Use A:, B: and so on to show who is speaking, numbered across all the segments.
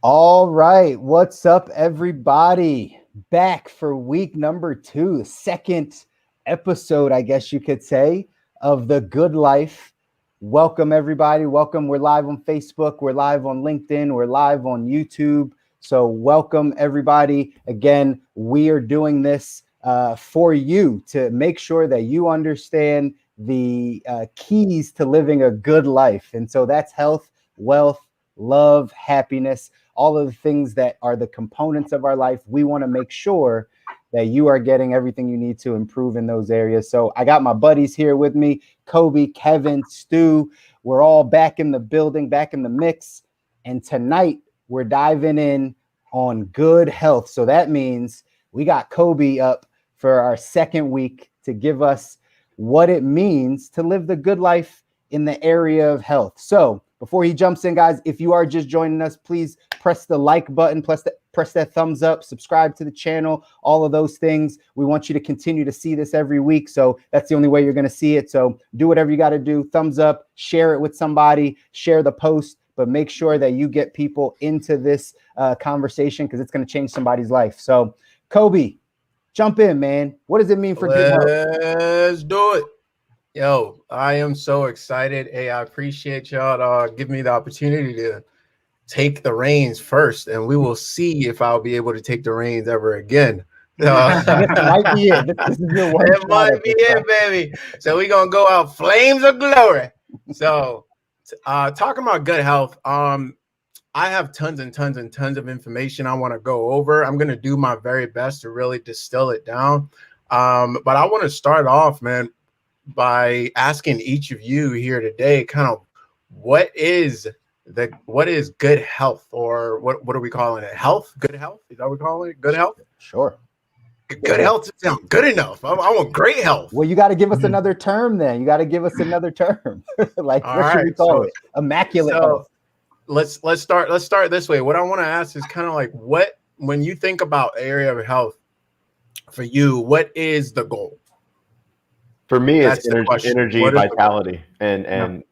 A: All right. What's up, everybody? Back for week number 2, the second episode, I guess you could say, of The Good Life. Welcome, everybody. Welcome. We're live on Facebook. We're live on LinkedIn. We're live on YouTube. So welcome, everybody. Again, we are doing this for you to make sure that you understand the keys to living a good life. And so that's health, wealth, love, happiness, all of the things that are the components of our life. We want to make sure that you are getting everything you need to improve in those areas. So I got my buddies here with me, Kobi, Kevin, Stu. We're all back in the building, back in the mix. And tonight we're diving in on good health. So that means we got Kobi up for our second week to give us what it means to live the good life in the area of health. So before he jumps in, guys, if you are just joining us, please press the like button, press that thumbs up, subscribe to the channel, all of those things. We want you to continue to see this every week. So that's the only way you're going to see it. So do whatever you got to do. Thumbs up, share it with somebody, share the post, but make sure that you get people into this conversation because it's going to change somebody's life. So Kobi, jump in, man. What does it mean for good health?
B: Let's do it. Yo, I am so excited. Hey, I appreciate y'all giving me the opportunity to take the reins first, and we will see if I'll be able to take the reins ever again.
A: This might be it. This is your one.
B: It might be it, baby. So we're gonna go out flames of glory. So talking about good health, I have tons and tons and tons of information I want to go over. I'm gonna do my very best to really distill it down. But I want to start off, man, by asking each of you here today kind of what is good health, or what are we calling it? Health? Good health? Is that what we call it? Good health?
A: Sure.
B: Good health sounds good enough. I want great health.
A: Well, you got to give us another term then. You got to give us another term. Like,
B: all
A: what should we call it? Immaculate health.
B: Let's start this way. What I want to ask is kind of like, when you think about area of health for you, what is the goal?
C: For me, it's energy, vitality, and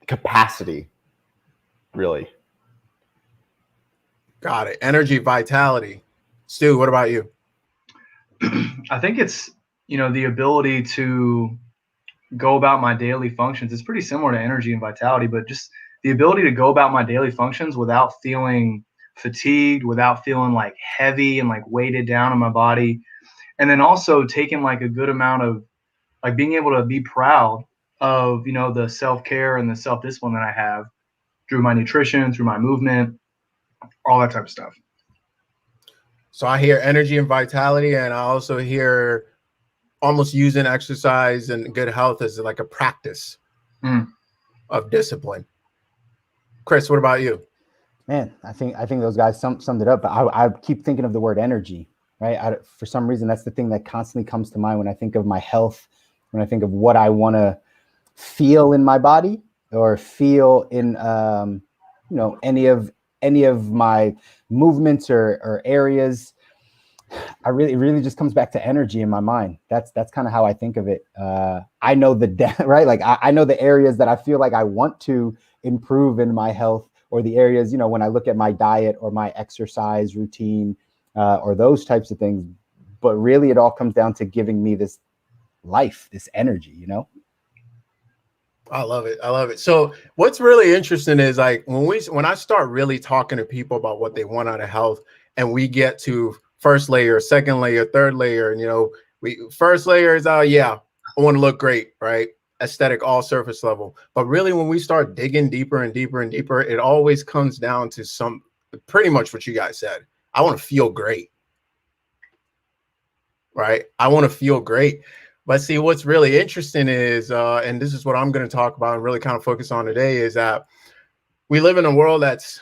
C: capacity, really.
B: Got it. Energy, vitality. Stu, what about you?
D: I think it's, the ability to go about my daily functions. It's pretty similar to energy and vitality, but just the ability to go about my daily functions without feeling fatigued, without feeling like heavy and like weighted down on my body. And then also taking like a good amount of like being able to be proud of, the self-care and the self-discipline that I have through my nutrition, through my movement, all that type of stuff.
B: So I hear energy and vitality, and I also hear almost using exercise and good health as like a practice of discipline. Chris, what about you?
A: Man, I think those guys summed it up. But I keep thinking of the word energy, right? For some reason, that's the thing that constantly comes to mind when I think of my health, when I think of what I want to feel in my body or feel in, any of my movements or areas. It really just comes back to energy in my mind. That's kind of how I think of it. I know right? Like I know the areas that I feel like I want to improve in my health, or the areas, when I look at my diet or my exercise routine, or those types of things. But really it all comes down to giving me this life, this energy,
B: I love it. So what's really interesting is like when I start really talking to people about what they want out of health, and we get to first layer, second layer, third layer, and first layer is I want to look great, right? Aesthetic, all surface level. But really when we start digging deeper and deeper and deeper, it always comes down to pretty much what you guys said. I want to feel great, right? I want to feel great. But see, what's really interesting is, and this is what I'm going to talk about and really kind of focus on today, is that we live in a world that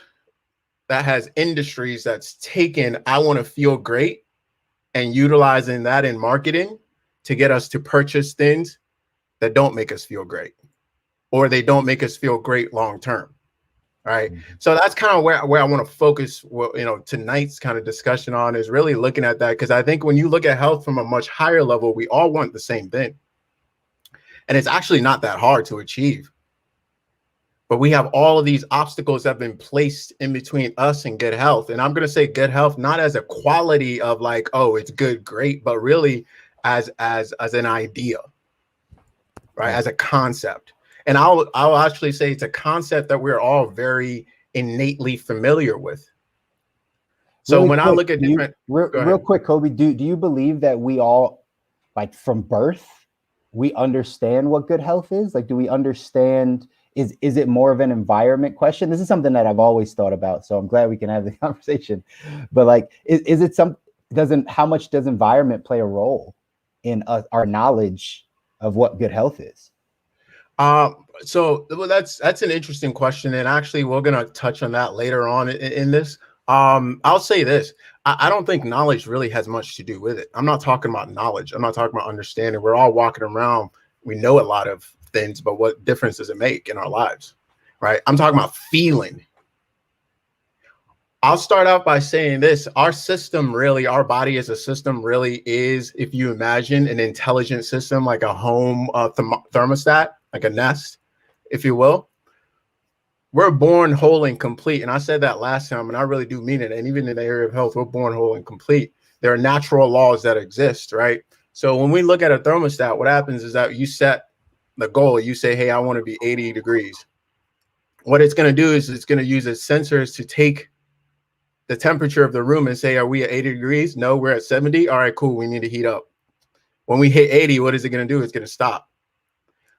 B: has industries that's taken I want to feel great and utilizing that in marketing to get us to purchase things that don't make us feel great, or they don't make us feel great long term. Right. So that's kind of where I want to focus, tonight's kind of discussion on, is really looking at that. Because I think when you look at health from a much higher level, we all want the same thing. And it's actually not that hard to achieve. But we have all of these obstacles that have been placed in between us and good health. And I'm going to say good health, not as a quality of like, oh, it's good, great, but really as an idea, right? As a concept. And I'll actually say it's a concept that we're all very innately familiar with. So
A: really
B: when
A: quick,
B: I look at different,
A: real quick, Kobi, do you believe that we all, like from birth, we understand what good health is? Like, do we understand? Is it more of an environment question? This is something that I've always thought about, so I'm glad we can have the conversation. But like, is it how much does environment play a role in our knowledge of what good health is?
B: So well, that's an interesting question, and actually we're gonna touch on that later on in this. I'll say this: I don't think knowledge really has much to do with it. I'm not talking about knowledge. I'm not talking about understanding. We're all walking around. We know a lot of things, but what difference does it make in our lives, right? I'm talking about feeling. I'll start out by saying this: our system, really, our body as a system, really is, if you imagine an intelligent system like a home thermostat, like a nest, if you will. We're born whole and complete. And I said that last time, and I really do mean it. And even in the area of health, we're born whole and complete. There are natural laws that exist, right? So when we look at a thermostat, what happens is that you set the goal. You say, hey, I want to be 80 degrees. What it's going to do is it's going to use its sensors to take the temperature of the room and say, are we at 80 degrees? No, we're at 70. All right, cool. We need to heat up. When we hit 80, what is it going to do? It's going to stop.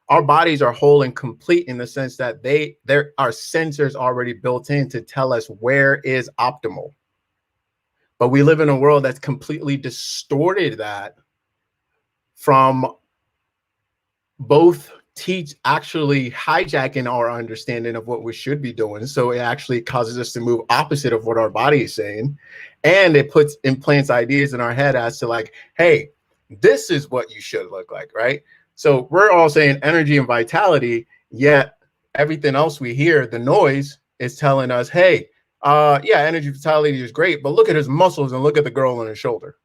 B: Our bodies are whole and complete in the sense that there are sensors already built in to tell us where is optimal. But we live in a world that's completely distorted that from both actually hijacking our understanding of what we should be doing. So it actually causes us to move opposite of what our body is saying. And it implants ideas in our head as to like, hey, this is what you should look like, right? So we're all saying energy and vitality, yet everything else we hear, the noise, is telling us, hey, yeah, energy vitality is great, but look at his muscles and look at the girl on her shoulder,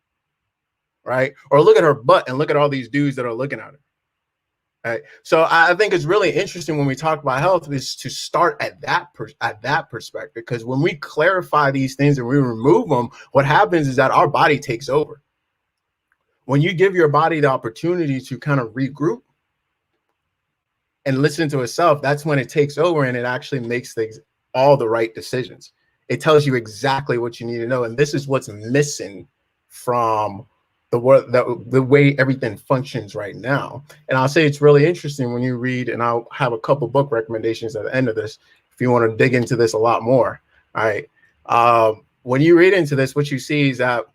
B: right? Or look at her butt and look at all these dudes that are looking at her. Right? So I think it's really interesting when we talk about health is to start at that perspective, because when we clarify these things and we remove them, what happens is that our body takes over. When you give your body the opportunity to kind of regroup and listen to itself, that's when it takes over and it actually makes all the right decisions. It tells you exactly what you need to know. And this is what's missing from the way everything functions right now. And I'll say it's really interesting when you read, and I'll have a couple book recommendations at the end of this, if you want to dig into this a lot more. All right. When you read into this, what you see is that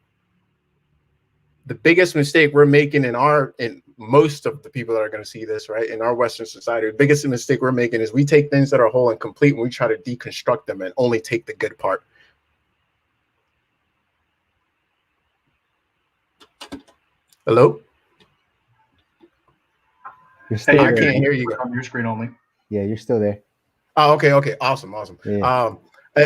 B: the biggest mistake we're making in most of the people that are going to see this, right, in our Western society, the biggest mistake we're making is we take things that are whole and complete and we try to deconstruct them and only take the good part. Hello?
A: You're still
B: I can't hear you.
D: On your screen only.
A: Yeah, you're still there.
B: Oh, okay. Awesome. Yeah.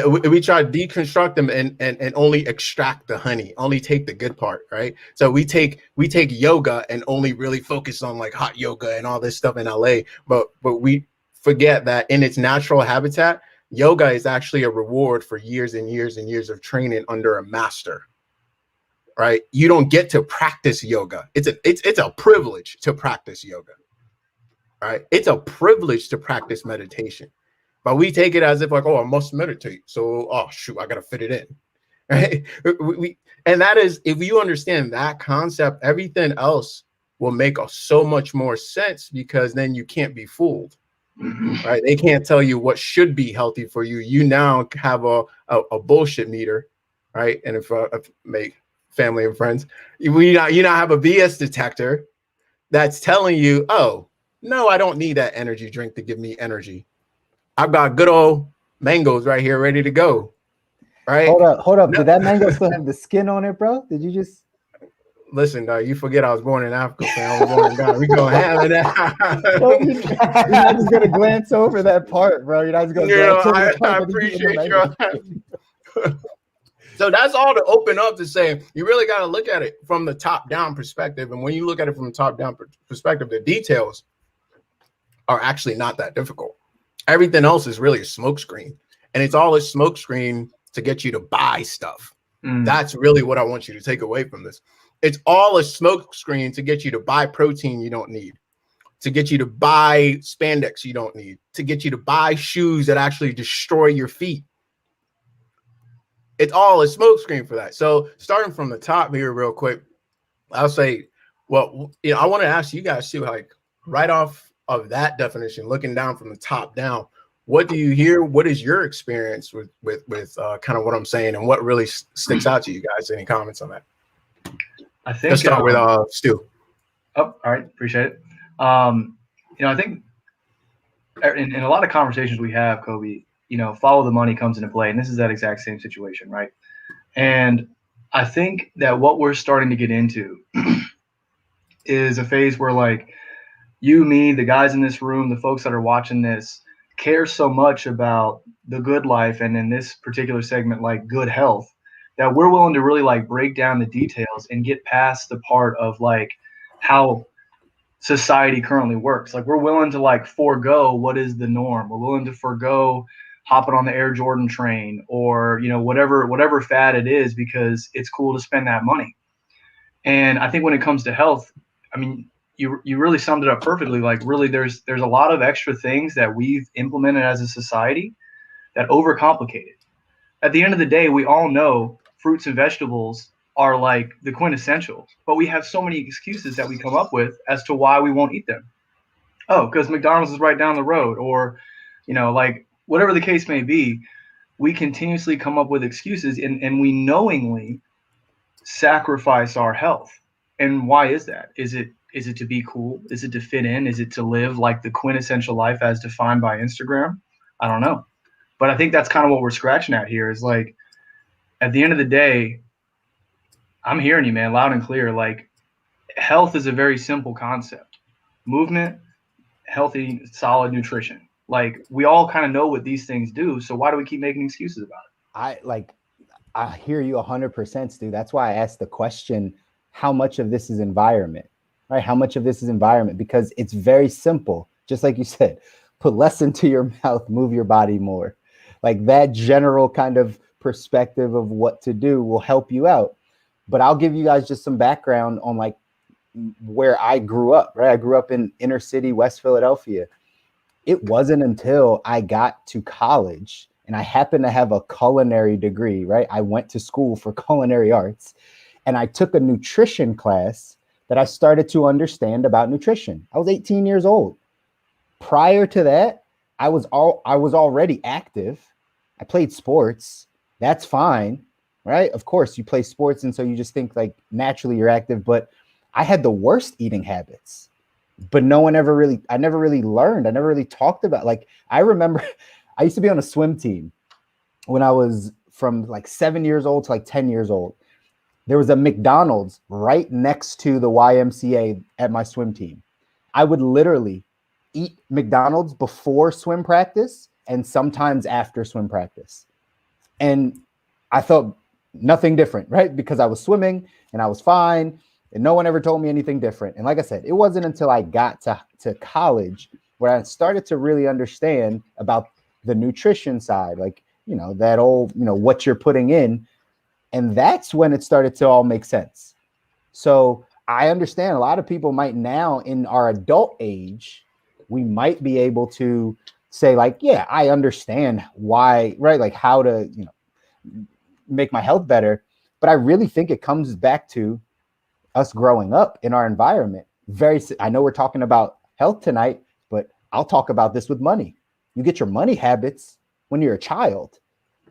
B: We try to deconstruct them and only extract the honey, only take the good part, right? So we take yoga and only really focus on like hot yoga and all this stuff in LA, but we forget that in its natural habitat, yoga is actually a reward for years and years and years of training under a master, right? You don't get to practice yoga. It's a privilege to practice yoga, right? It's a privilege to practice meditation. But we take it as if like, oh, I must meditate. So, oh, shoot, I got to fit it in. Right? And that is, if you understand that concept, everything else will make so much more sense, because then you can't be fooled. Right? They can't tell you what should be healthy for you. You now have a bullshit meter, right? And if make family and friends, you now have a BS detector that's telling you, oh, no, I don't need that energy drink to give me energy. I've got good old mangoes right here ready to go. Right?
A: Hold up. No. Did that mango still have the skin on it, bro? Did you just
B: listen? You forget I was born in Africa, man. I was born in Ghana. We gonna have it.
A: You're not just gonna glance over that part, bro. You're not just gonna.
B: I appreciate you. So that's all to open up to say you really got to look at it from the top down perspective. And when you look at it from the top down perspective, the details are actually not that difficult. Everything else is really a smokescreen, and it's all a smokescreen to get you to buy stuff. That's really what I want you to take away from this. It's all a smokescreen to get you to buy protein you don't need, to get you to buy spandex you don't need, to get you to buy shoes that actually destroy your feet. It's all a smokescreen for that. So starting from the top here real quick, I'll say, well, I want to ask you guys too, like right off of that definition, looking down from the top down, what do you hear? What is your experience with kind of what I'm saying, and what really sticks out to you guys? Any comments on that?
D: I think
B: let's start with Stu.
D: Oh, all right, appreciate it. I think in a lot of conversations we have, Kobi, follow the money comes into play, and this is that exact same situation, right? And I think that what we're starting to get into is a phase where, like, you, me, the guys in this room, the folks that are watching this, care so much about the good life, and in this particular segment, like good health, that we're willing to really like break down the details and get past the part of like how society currently works. Like, we're willing to like forego what is the norm. We're willing to forego hopping on the Air Jordan train, or whatever fad it is, because it's cool to spend that money. And I think when it comes to health, I mean, you really summed it up perfectly. Like, really, there's a lot of extra things that we've implemented as a society that overcomplicate it. At the end of the day, we all know fruits and vegetables are like the quintessentials, but we have so many excuses that we come up with as to why we won't eat them. Oh, because McDonald's is right down the road, or like whatever the case may be. We continuously come up with excuses, and we knowingly sacrifice our health. And why is that? Is it to be cool? Is it to fit in? Is it to live like the quintessential life as defined by Instagram? I don't know. But I think that's kind of what we're scratching at here, is like, at the end of the day, I'm hearing you, man, loud and clear. Like, health is a very simple concept. Movement, healthy, solid nutrition. Like, we all kind of know what these things do. So why do we keep making excuses about it?
A: I hear you 100%, Stu. That's why I asked the question, how much of this is environment, right? How much of this is environment? Because it's very simple. Just like you said, put less into your mouth, move your body more. Like, that general kind of perspective of what to do will help you out. But I'll give you guys just some background on like where I grew up, right? I grew up in inner city, West Philadelphia. It wasn't until I got to college and I happened to have a culinary degree, right? I went to school for culinary arts, and I took a nutrition class that I started to understand about nutrition. I was 18 years old. Prior to that, I was already active. I played sports. That's fine, right? Of course, you play sports, and so you just think like naturally you're active. But I had the worst eating habits. But I never really learned. I never really talked about, like, I remember I used to be on a swim team when I was from like 7 years old to like 10 years old. There was a McDonald's right next to the YMCA at my swim team. I would literally eat McDonald's before swim practice and sometimes after swim practice. And I felt nothing different, right? Because I was swimming and I was fine. And no one ever told me anything different. And like I said, it wasn't until I got to college where I started to really understand about the nutrition side, like, that old, what you're putting in. And that's when it started to all make sense. So I understand a lot of people might now, in our adult age, we might be able to say like, yeah, I understand why, right? Like how to, make my health better. But I really think it comes back to us growing up in our environment. I know we're talking about health tonight, but I'll talk about this with money. You get your money habits when you're a child.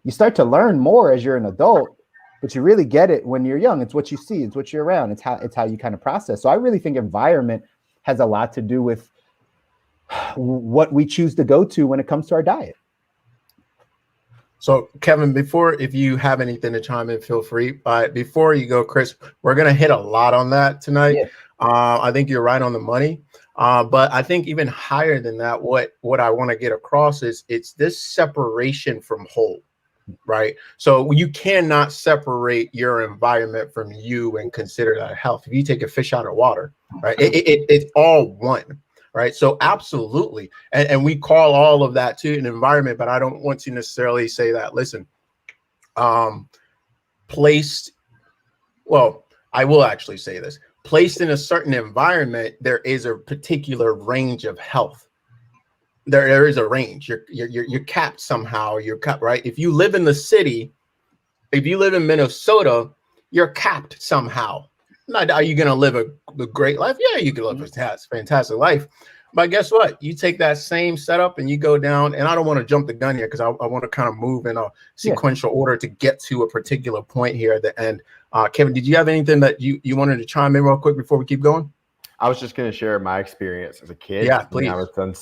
A: You start to learn more as you're an adult, but you really get it when you're young. It's what you see, it's what you're around. It's how you kind of process. So I really think environment has a lot to do with what we choose to go to when it comes to our diet.
B: So Kevin, if you have anything to chime in, feel free. But before you go, Chris, we're going to hit a lot on that tonight. Yeah. I think you're right on the money. But I think even higher than that, what I want to get across is it's this separation from whole, right? So you cannot separate your environment from you and consider that health. If you take a fish out of water, right, it's all one. right? So absolutely. And we call all of that to an environment, but I don't want to necessarily say that, listen, placed, well, I will actually say this, placed in a certain environment, there is a particular range of health. There is a range. You're capped somehow. You're capped, right? If you live in the city, if you live in Minnesota, you're capped somehow. Not, are you going to live a great life? Yeah, you can live a fantastic life. But guess what? You take that same setup and you go down, and I don't want to jump the gun here because I want to kind of move in a sequential order to get to a particular point here at the end. Kevin, did you have anything that you wanted to chime in real quick before we keep going?
C: I was just going to share my experience as a kid.
B: Yeah, please.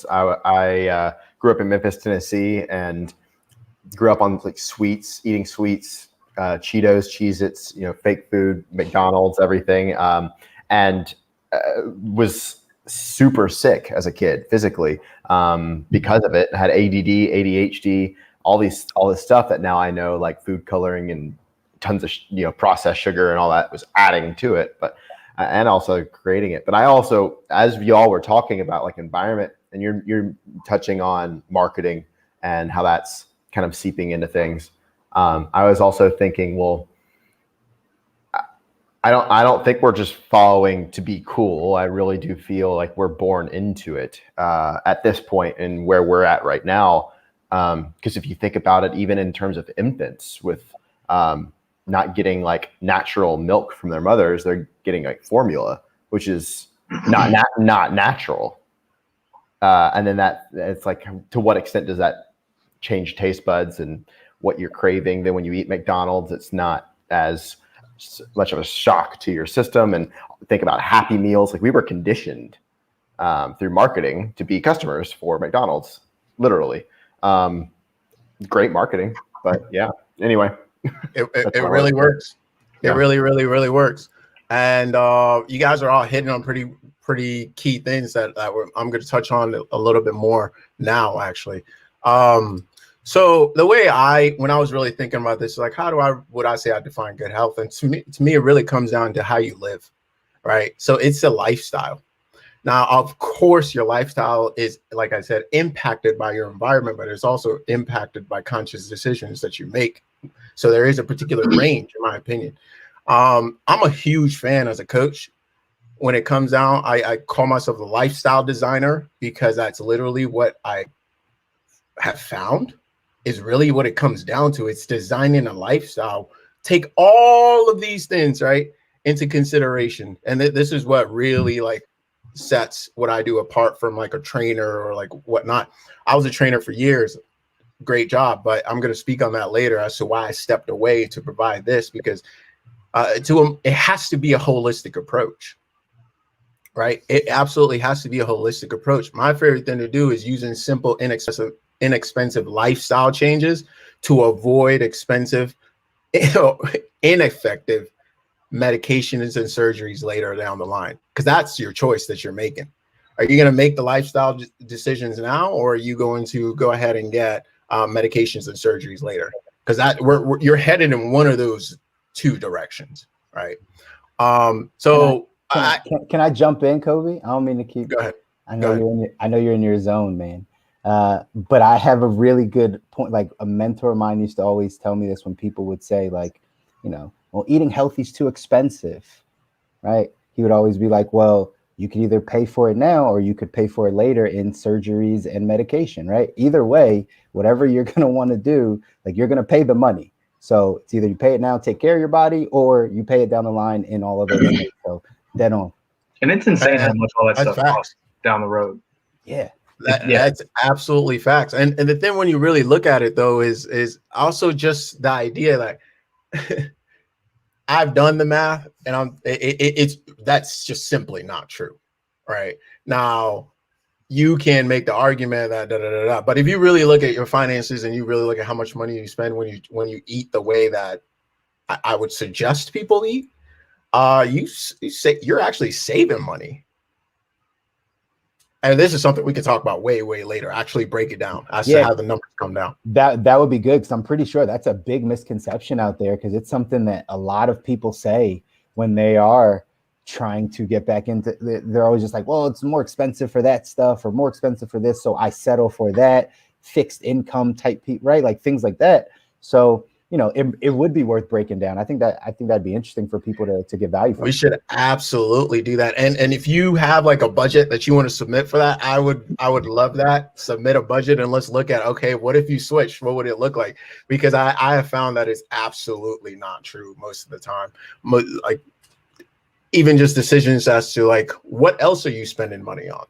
C: I grew up in Memphis, Tennessee, and grew up on like sweets, eating sweets, Cheetos, Cheez-Its, fake food, McDonald's, everything, and was super sick as a kid physically because of it. I had ADD, ADHD, all this stuff that now I know, like food coloring and tons of processed sugar and all that was adding to it, but and also creating it. But I also, as y'all were talking about like environment, and you're touching on marketing and how that's kind of seeping into things. I was also thinking, well, I don't think we're just following to be cool. I really do feel like we're born into it at this point and where we're at right now. Because if you think about it, even in terms of infants with not getting like natural milk from their mothers, they're getting like formula, which is not natural. And then it's like, to what extent does that change taste buds and what you're craving? Then when you eat McDonald's, it's not as much of a shock to your system. And think about Happy Meals. Like, we were conditioned through marketing to be customers for McDonald's, literally. Great marketing, but yeah, anyway.
B: It really works. Yeah. It really works. And you guys are all hitting on pretty key things that I'm going to touch on a little bit more now, actually. So the way when I was really thinking about this, like, would I say I define good health? And to me, it really comes down to how you live, right? So it's a lifestyle. Now, of course, your lifestyle is, like I said, impacted by your environment, but it's also impacted by conscious decisions that you make. So there is a particular range, in my opinion. I'm a huge fan as a coach. When it comes down, I call myself a lifestyle designer, because that's literally what I have found is really what it comes down to. It's designing a lifestyle. Take all of these things, right, into consideration. And this is what really like sets what I do apart from like a trainer or like whatnot. I was a trainer for years. Great job. But I'm going to speak on that later as to why I stepped away to provide this, because it has to be a holistic approach, right? It absolutely has to be a holistic approach. My favorite thing to do is using simple, inexpensive lifestyle changes to avoid expensive, ineffective medications and surgeries later down the line, because that's your choice that you're making. Are you going to make the lifestyle decisions now, or are you going to go ahead and get medications and surgeries later? Because you're headed in one of those two directions, right? So
A: can I jump in, Kobi? I don't mean to keep.
B: Go ahead.
A: I know you're in your zone, man. But I have a really good point. Like, a mentor of mine used to always tell me this when people would say, like, well, eating healthy is too expensive, right? He would always be like, well, you could either pay for it now or you could pay for it later in surgeries and medication, right? Either way, whatever you're going to want to do, like, you're going to pay the money. So it's either you pay it now, take care of your body, or you pay it down the line in all of those things. So dead on.
D: And it's insane how much all that stuff costs down the road.
A: Yeah.
B: That's absolutely facts. And the thing when you really look at it, though, is also just the idea that I've done the math, and that's just simply not true, right? Now, you can make the argument that but if you really look at your finances and you really look at how much money you spend when you eat the way that I would suggest people eat, you're actually saving money. And this is something we can talk about way later. Actually break it down as to how the numbers come down.
A: That would be good, because I'm pretty sure that's a big misconception out there, because it's something that a lot of people say when they are trying to get back into, they're always just like, well, it's more expensive for that stuff or more expensive for this, so I settle for that fixed income type, right? Like things like that. So, you know, it would be worth breaking down. I think that'd be interesting for people to get value from.
B: We should absolutely do that. And if you have like a budget that you want to submit for that, I would love that. Submit a budget and let's look at, okay, what if you switch? What would it look like? Because I have found that it's absolutely not true most of the time. Like even just decisions as to like, what else are you spending money on?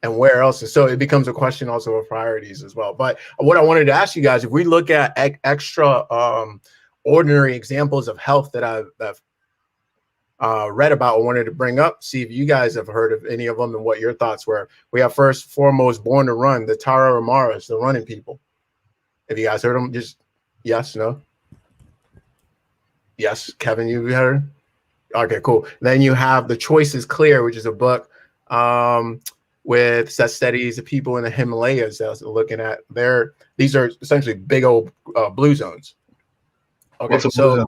B: And where else? So it becomes a question also of priorities as well. But what I wanted to ask you guys, if we look at extra ordinary examples of health that I've read about or wanted to bring up, see if you guys have heard of any of them and what your thoughts were. We have first foremost Born to Run, the Tara Amaras, the running people. Have you guys heard them? Just yes, no? Yes, Kevin, you heard? Okay, cool. Then you have The Choice is Clear, which is a book with that studies the people in the Himalayas that was looking at these are essentially big old blue zones. Okay, so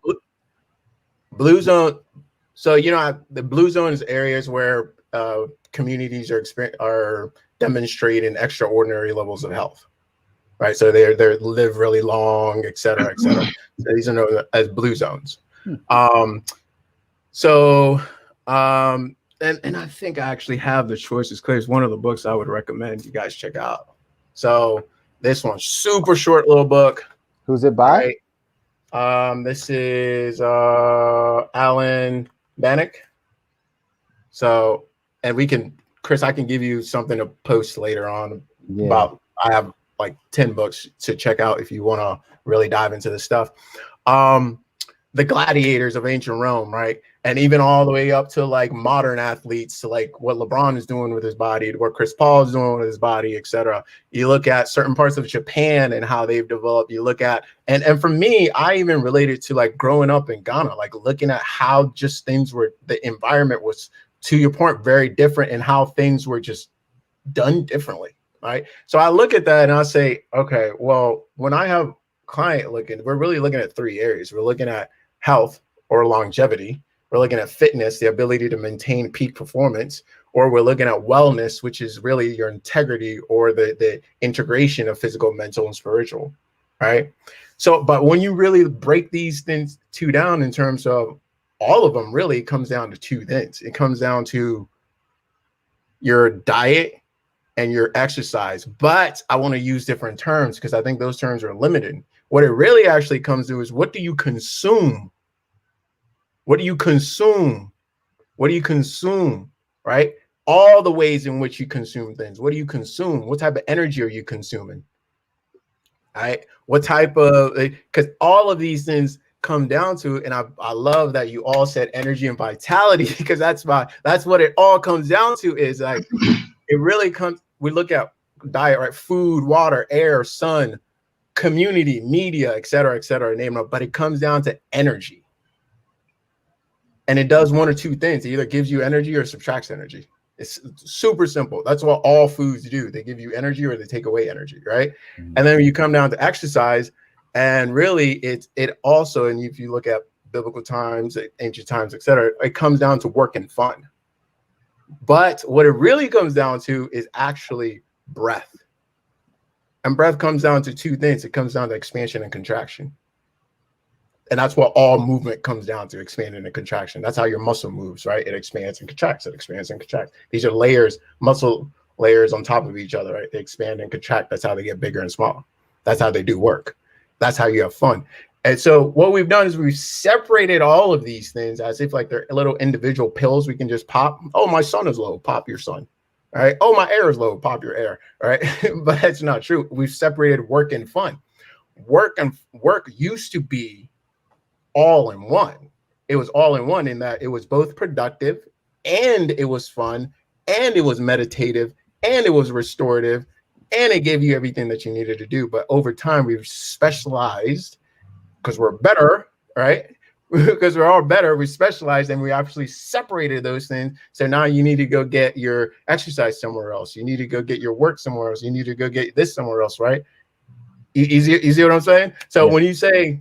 B: blue zone. So you know the blue zone is areas where communities are demonstrating extraordinary levels of health, right? So they live really long, et cetera, et cetera. So these are known as blue zones. And I think I actually have The Choice is Clear. It's one of the books I would recommend you guys check out. So this one's super short little book.
A: Who's it by?
B: Right? This is Alan Bannock. So, and we can, Chris, I can give you something to post later on about, I have like 10 books to check out if you want to really dive into this stuff. The gladiators of ancient Rome, right? And even all the way up to like modern athletes, to like what LeBron is doing with his body, to what Chris Paul is doing with his body, etc. You look at certain parts of Japan and how they've developed. You look at, and for me, I even related to like growing up in Ghana, like looking at how just things were, the environment was, to your point, very different, and how things were just done differently, right? So I look at that and I say, okay, well, when I have client looking, we're really looking at three areas. We're looking at health or longevity. We're looking at fitness, the ability to maintain peak performance, or we're looking at wellness, which is really your integrity or the integration of physical, mental, and spiritual, right? So, but when you really break these things down in terms of all of them, really it comes down to two things. It comes down to your diet and your exercise. But I want to use different terms because I think those terms are limited. What it really actually comes to is, what do you consume? What do you consume? What do you consume, right? All the ways in which you consume things. What do you consume? What type of energy are you consuming? All right? What type of, because all of these things come down to, and I love that you all said energy and vitality, because that's what it all comes down to, is like, it really comes, we look at diet, right? Food, water, air, sun, community, media, et cetera, name it, but it comes down to energy. And it does one or two things. It either gives you energy or subtracts energy. It's super simple. That's what all foods do. They give you energy or they take away energy, right? And then when you come down to exercise, and really it also, and if you look at biblical times, ancient times, et cetera, it comes down to work and fun. But what it really comes down to is actually breath. And breath comes down to two things. It comes down to expansion and contraction. And that's what all movement comes down to, expanding and contraction. That's how your muscle moves, right? It expands and contracts. It expands and contracts. These are layers, muscle layers on top of each other, right? They expand and contract. That's how they get bigger and smaller. That's how they do work. That's how you have fun. And so what we've done is we've separated all of these things as if like they're little individual pills we can just pop. Oh, my sun is low. Pop your sun. All right. Oh, my air is low. Pop your air. All right. But that's not true. We've separated work and fun. Work used to be all in one. It was all in one in that it was both productive, and it was fun, and it was meditative, and it was restorative, and it gave you everything that you needed to do. But over time, we've specialized because we're better, right? Because we're all better, we specialized, and we actually separated those things. So now you need to go get your exercise somewhere else. You need to go get your work somewhere else. You need to go get this somewhere else, right? You see what I'm saying? So when you say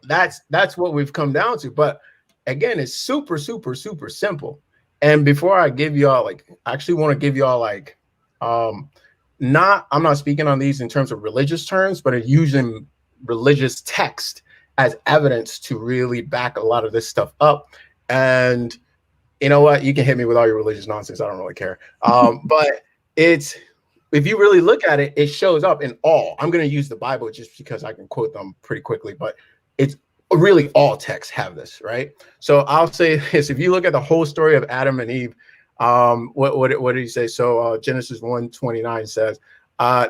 B: that's what we've come down to. But again, it's super, super, super simple. And before I give y'all, like, I actually want to give y'all, like, I'm not speaking on these in terms of religious terms, but using religious text as evidence to really back a lot of this stuff up. And you know what? You can hit me with all your religious nonsense. I don't really care. But it's, if you really look at it, it shows up in all. I'm going to use the Bible just because I can quote them pretty quickly, but it's really all texts have this, right? So I'll say this: if you look at the whole story of Adam and Eve, what did he say? So Genesis 1:29 says,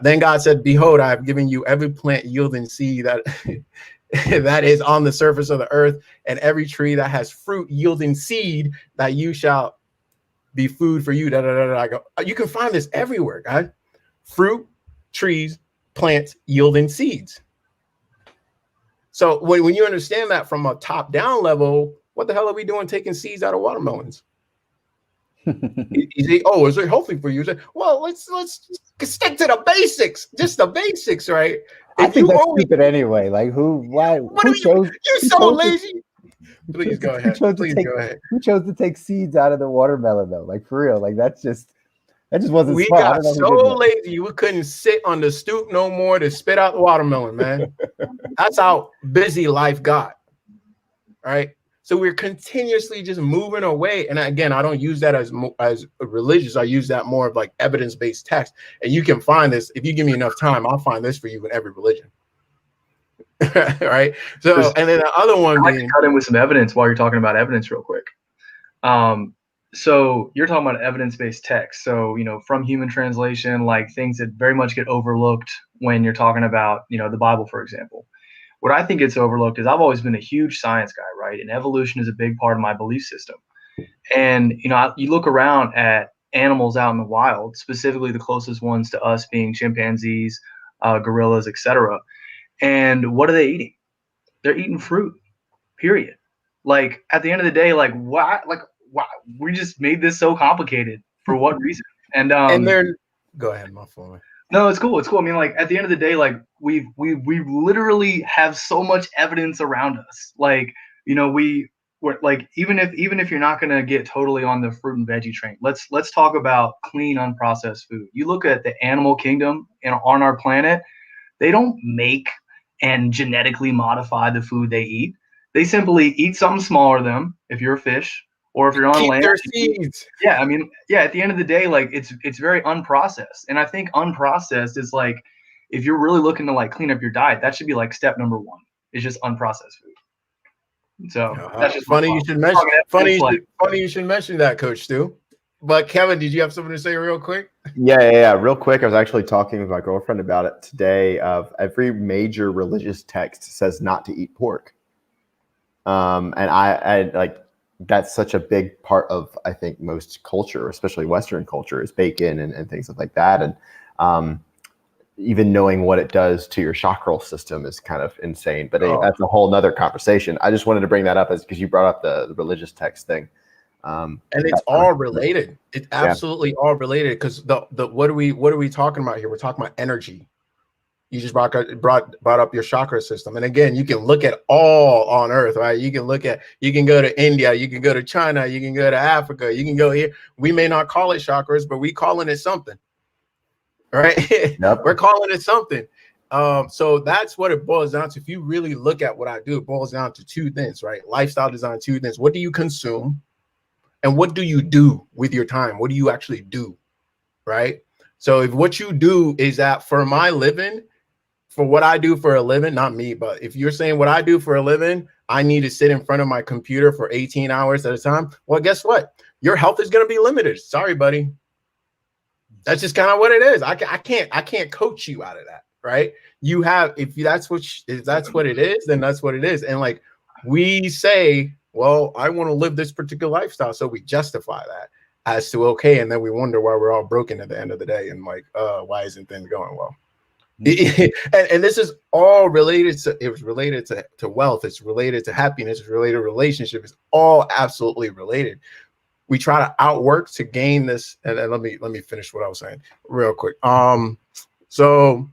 B: then God said, "Behold, I have given you every plant yielding seed that that is on the surface of the earth, and every tree that has fruit yielding seed, that you shall be food for you." I go, you can find this everywhere, guys. Fruit, trees, plants yielding seeds. So when you understand that from a top-down level, what the hell are we doing taking seeds out of watermelons? You say, oh, is it healthy for you? Say, well, let's stick to the basics, just the basics, right?
A: I think that's stupid anyway. Like, who chose?
B: You're so lazy. Please go ahead.
A: Who chose to take seeds out of the watermelon though? Like, for real, like that just wasn't
B: we
A: smart.
B: got so lazy we couldn't sit on the stoop no more to spit out the watermelon, man. That's how busy life got. Right. So we're continuously just moving away. And again, I don't use that as religious. I use that more of like evidence-based text. And you can find this, if you give me enough time, I'll find this for you in every religion. Right. So, and then the other one,
D: I'd like to cut in with some evidence while you're talking about evidence real quick. So you're talking about evidence-based text. So, from human translation, like things that very much get overlooked when you're talking about, the Bible, for example. What I think gets overlooked is I've always been a huge science guy, right? And evolution is a big part of my belief system. And, you look around at animals out in the wild, specifically the closest ones to us being chimpanzees, gorillas, etc. And what are they eating? They're eating fruit, period. Like, at the end of the day, like, why? We just made this so complicated for what reason? And
B: they're, go ahead, my phone.
D: No, it's cool. It's cool. I mean, like, at the end of the day, like we literally have so much evidence around us. Like, we're like, even if you're not gonna get totally on the fruit and veggie train, let's talk about clean, unprocessed food. You look at the animal kingdom and on our planet, they don't make and genetically modify the food they eat. They simply eat something smaller than them. If you're a fish, or if you're on land,
B: their seeds.
D: Yeah, I mean, yeah. At the end of the day, like it's very unprocessed, and I think unprocessed is like, if you're really looking to like clean up your diet, that should be like step number one. It's just unprocessed food. So that's just
B: funny. You should mention. Funny you should mention that, Coach Stu. But Kevin, did you have something to say real quick?
C: Yeah. Real quick. I was actually talking with my girlfriend about it today. Of every major religious text says not to eat pork, and I like. That's such a big part of, I think, most culture, especially Western culture, is bacon and things like that. And even knowing what it does to your chakral system is kind of insane. But that's a whole nother conversation. I just wanted to bring that up because you brought up the religious text thing.
B: And it's all related. It's absolutely all related, because the what are we talking about here? We're talking about energy. You just brought up your chakra system. And again, you can look at all on earth, right? You can go to India, you can go to China, you can go to Africa, you can go here. We may not call it chakras, but we calling it something, right? Yep. We're calling it something. So that's what it boils down to. If you really look at what I do, it boils down to two things, right? Lifestyle design, two things. What do you consume? And what do you do with your time? What do you actually do, right? So if what you do is that for my living, for what I do for a living, not me, but if you're saying what I do for a living, I need to sit in front of my computer for 18 hours at a time. Well, guess what? Your health is going to be limited. Sorry, buddy. That's just kind of what it is. I can't coach you out of that, right? You have, if that's what it is, then that's what it is. And like we say, well, I want to live this particular lifestyle, so we justify that as to okay, and then we wonder why we're all broken at the end of the day, and like, why isn't things going well? And this is all related to, it was related to wealth, it's related to happiness, it's related to relationship, it's all absolutely related. We try to outwork to gain this, and let me finish what I was saying real quick. So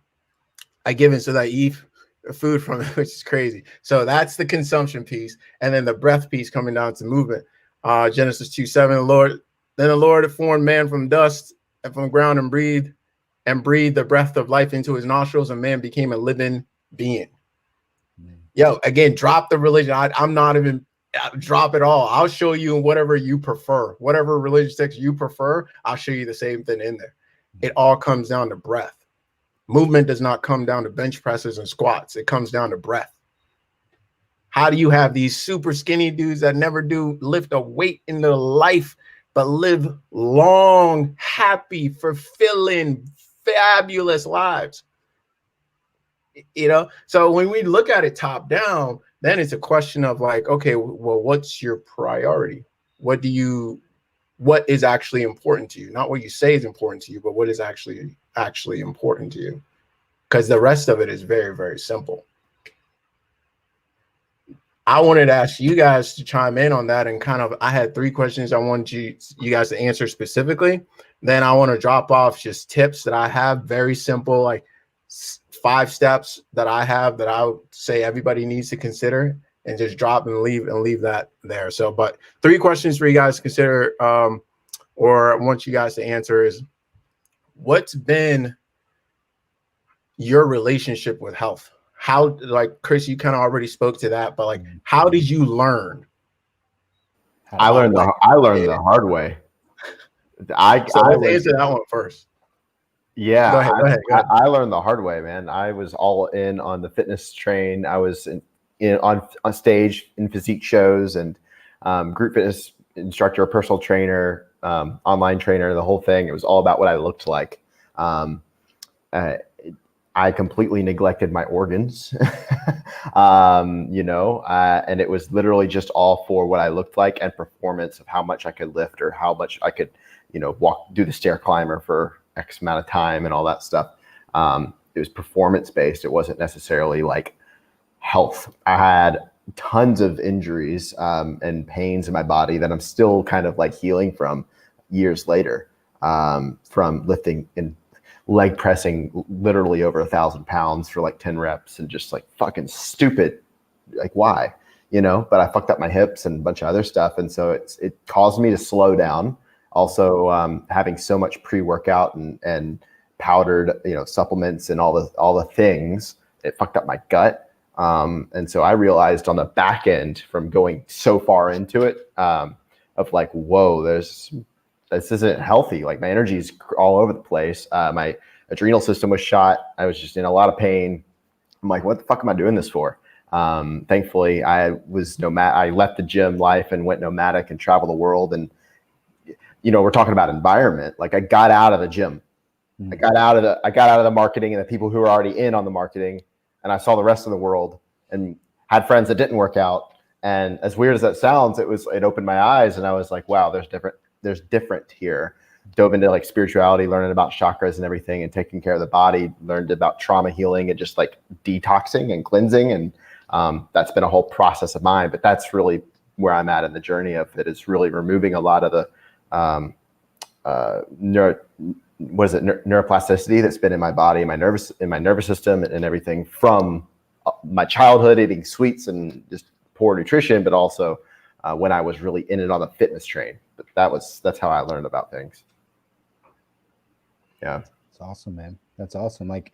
B: I give into that Eve, food from it, which is crazy. So that's the consumption piece. And then the breath piece coming down to movement. Genesis 2:7, then the Lord formed man from dust and from the ground and breathed the breath of life into his nostrils, and man became a living being. Yo, again, drop the religion. I'm not even drop it all. I'll show you whatever you prefer, whatever religious text you prefer. I'll show you the same thing in there. It all comes down to breath. Movement does not come down to bench presses and squats. It comes down to breath. How do you have these super skinny dudes that never do lift a weight in their life, but live long, happy, fulfilling, fabulous lives? You know, so when we look at it top down, then it's a question of like, okay, well, what's your priority? What is actually important to you? Not what you say is important to you, but what is actually important to you? Because the rest of it is very, very simple. I wanted to ask you guys to chime in on that, and kind of, I had 3 questions I wanted you guys to answer specifically. Then I want to drop off just tips that I have, very simple, like 5 steps that I have that I would say everybody needs to consider, and just drop and leave that there. So, but 3 questions for you guys to consider, or I want you guys to answer is, what's been your relationship with health? How, like Chris, you kind of already spoke to that, but like, how did you learn?
C: I learned the hard way.
B: Let's answer that one first.
C: Yeah,
B: go ahead.
C: I learned the hard way, man. I was all in on the fitness train. I was on stage in physique shows and group fitness instructor, personal trainer, online trainer, the whole thing. It was all about what I looked like. I completely neglected my organs, and it was literally just all for what I looked like and performance of how much I could lift or how much I could, do the stair climber for X amount of time and all that stuff. It was performance based. It wasn't necessarily like health. I had tons of injuries and pains in my body that I'm still kind of like healing from years later, from lifting and leg pressing literally over 1,000 pounds for like 10 reps and just like fucking stupid. Like why, but I fucked up my hips and a bunch of other stuff. And so it caused me to slow down. Also, having so much pre-workout and powdered, supplements and all the things, it fucked up my gut. And so I realized on the back end from going so far into it, of like, whoa, this isn't healthy. Like my energy is all over the place. My adrenal system was shot. I was just in a lot of pain. I'm like, what the fuck am I doing this for? Thankfully, I was nomadic. I left the gym life and went nomadic and traveled the world. And we're talking about environment. Like I got out of the gym. I got out of the marketing and the people who were already in on the marketing, and I saw the rest of the world and had friends that didn't work out. And as weird as that sounds, it opened my eyes, and I was like, wow, there's different here. Dove into like spirituality, learning about chakras and everything and taking care of the body, learned about trauma healing and just like detoxing and cleansing. And that's been a whole process of mine, but that's really where I'm at in the journey of it, is really removing a lot of the neuroplasticity that's been in my body, in my nervous system and everything from my childhood, eating sweets and just poor nutrition, but also when I was really in it on the fitness train. But that's how I learned about things. Yeah.
A: That's awesome, man. That's awesome. Like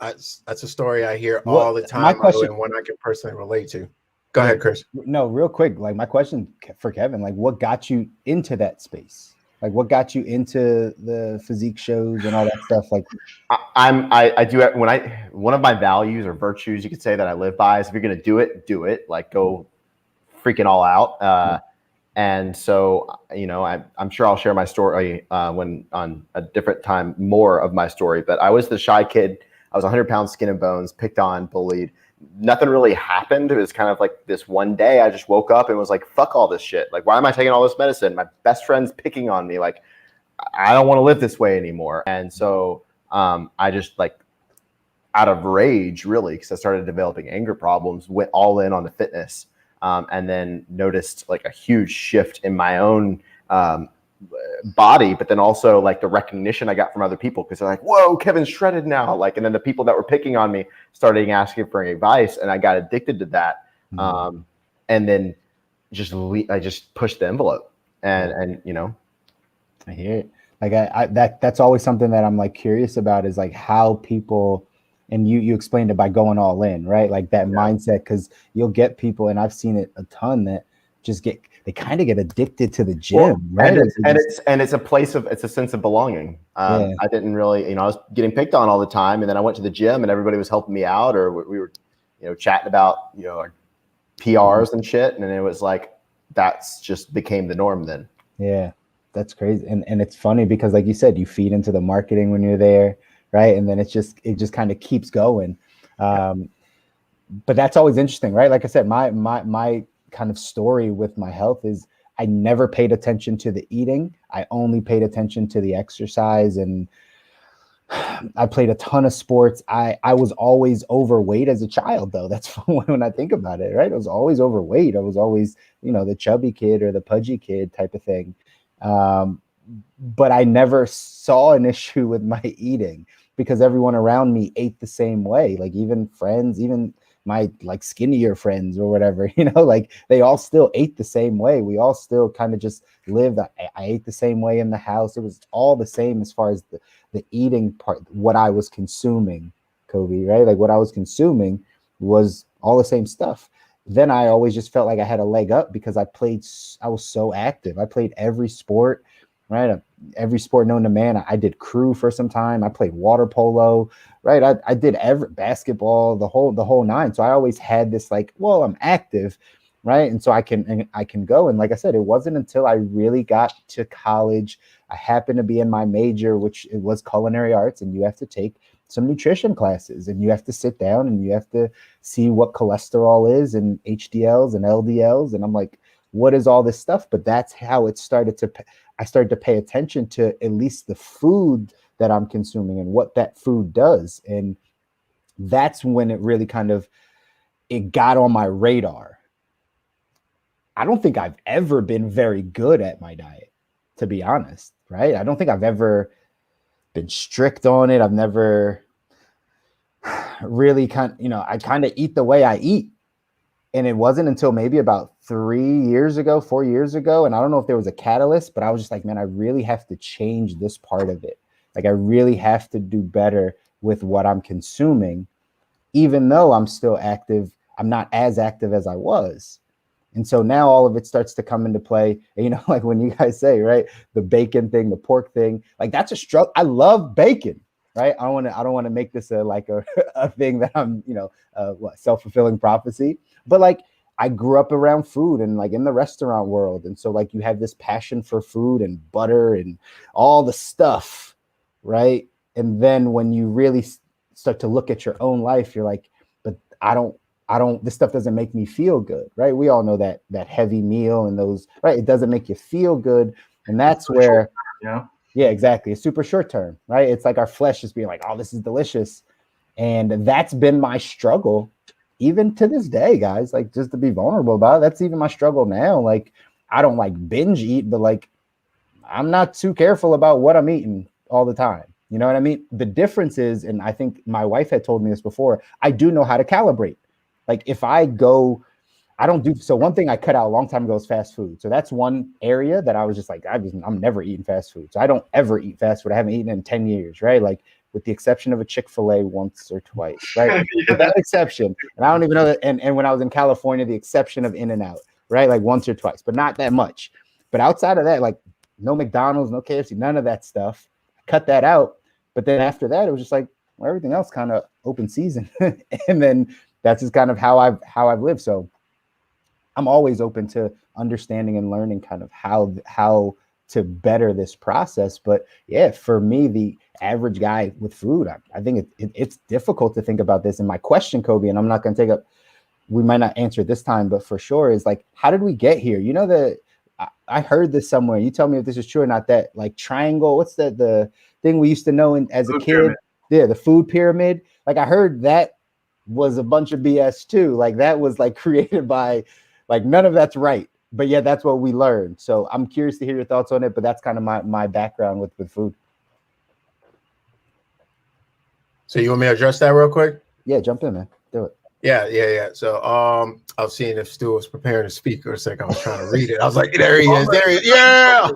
B: that's a story I hear all the time.
A: My question,
B: and one I can personally relate to. Go ahead, Chris.
A: No, real quick. Like my question for Kevin, like what got you into that space? Like what got you into the physique shows and all that stuff? Like
C: I do it when one of my values or virtues, you could say, that I live by is if you're going to do it, like go freaking all out. And so, I'm sure I'll share my story when on a different time, more of my story, but I was the shy kid. I was 100 pounds, skin and bones, picked on, bullied. Nothing really happened. It was kind of like this one day I just woke up and was like, fuck all this shit. Like, why am I taking all this medicine? My best friend's picking on me. Like, I don't want to live this way anymore. And so I just like out of rage, really, because I started developing anger problems, went all in on the fitness. And then noticed like a huge shift in my own body, but then also like the recognition I got from other people, because they're like, whoa, Kevin's shredded now. Like, and then the people that were picking on me started asking for advice, and I got addicted to that. And then I just pushed the envelope, and you know,
A: I hear it. Like that's always something that I'm like curious about, is like how people, and you explained it by going all in, right? Like that mindset, because you'll get people, and I've seen it a ton, that just they kind of get addicted to the gym, right?
C: It's a sense of belonging. I didn't really, I was getting picked on all the time, and then I went to the gym and everybody was helping me out, or we were, chatting about, our PRs and shit. And then it was like, that's just became the norm then. Yeah,
A: that's crazy. And it's funny because, like you said, you feed into the marketing when you're there, right? And then it just kind of keeps going. But that's always interesting, right? Like I said, my kind of story with my health is I never paid attention to the eating. I only paid attention to the exercise, and I played a ton of sports. I was always overweight as a child, though. That's when I think about it, right? I was always overweight. I was always, the chubby kid or the pudgy kid type of thing. But I never saw an issue with my eating because everyone around me ate the same way. Like even friends, even my like skinnier friends or whatever, like they all still ate the same way. We all still kind of just lived. I ate the same way in the house. It was all the same as far as the eating part, what I was consuming, Kobi, right? Like what I was consuming was all the same stuff. Then I always just felt like I had a leg up because I was so active. I played every sport, right? Every sport known to man. I did crew for some time. I played water polo, right? I did every basketball, the whole nine. So I always had this like, well, I'm active, right? And so I can go. And like I said, it wasn't until I really got to college, I happened to be in my major, which it was culinary arts, and you have to take some nutrition classes, and you have to sit down and you have to see what cholesterol is and HDLs and LDLs. And I'm like, what is all this stuff? But that's how it started I started to pay attention to at least the food that I'm consuming and what that food does. And that's when it really it got on my radar. I don't think I've ever been very good at my diet, to be honest, right? I don't think I've ever been strict on it. I've never really I kind of eat the way I eat. And it wasn't until maybe about 4 years ago, and I don't know if there was a catalyst, but I was just like, man, I really have to change this part of it. Like I really have to do better with what I'm consuming, even though I'm still active. I'm not as active as I was. And so now all of it starts to come into play. And, like when you guys say, right, the bacon thing, the pork thing, like that's a struggle. I love bacon, right? I don't want to make this a thing that I'm, self-fulfilling prophecy. But like I grew up around food and like in the restaurant world. And so like you have this passion for food and butter and all the stuff, right? And then when you really start to look at your own life, you're like, but this stuff doesn't make me feel good, right? We all know that heavy meal and those, right? It doesn't make you feel good. And that's where, yeah, exactly. It's super short term, right? It's like our flesh is being like, oh, this is delicious. And that's been my struggle even to this day, guys, like just to be vulnerable about it. That's even my struggle now. Like I don't like binge eat, but like I'm not too careful about what I'm eating all the time. You know what I mean? The difference is, and I think my wife had told me this before, I do know how to calibrate. Like if I go, so one thing I cut out a long time ago is fast food. So that's one area that I was just like, I'm never eating fast food. So I don't ever eat fast food. I haven't eaten in 10 years, right? Like with the exception of a Chick-fil-A once or twice, right? With that exception. And I don't even know that. And when I was in California, the exception of In-N-Out, right? Like once or twice, but not that much. But outside of that, like no McDonald's, no KFC, none of that stuff. I cut that out. But then after that, it was just like, well, everything else kind of open season. And then that's just kind of how I've lived. So I'm always open to understanding and learning kind of how to better this process. But yeah, for me, the average guy with food, I think it's difficult to think about this. And my question, Kobi, and I'm not going to take up, we might not answer it this time, but for sure is like, how did we get here? I heard this somewhere. You tell me if this is true or not, that like triangle, what's the thing we used to know as a kid? Pyramid. Yeah, the food pyramid. Like I heard that was a bunch of BS too. Like that was like created by, like none of that's right. But yeah, that's what we learned. So I'm curious to hear your thoughts on it, but that's kind of my background with food.
B: So you want me to address that real quick?
A: Yeah, jump in, man. Do it.
B: Yeah. So I was seeing if Stu was preparing to speak for a second. I was trying to read it. I was like, there he is. There he is. Yeah.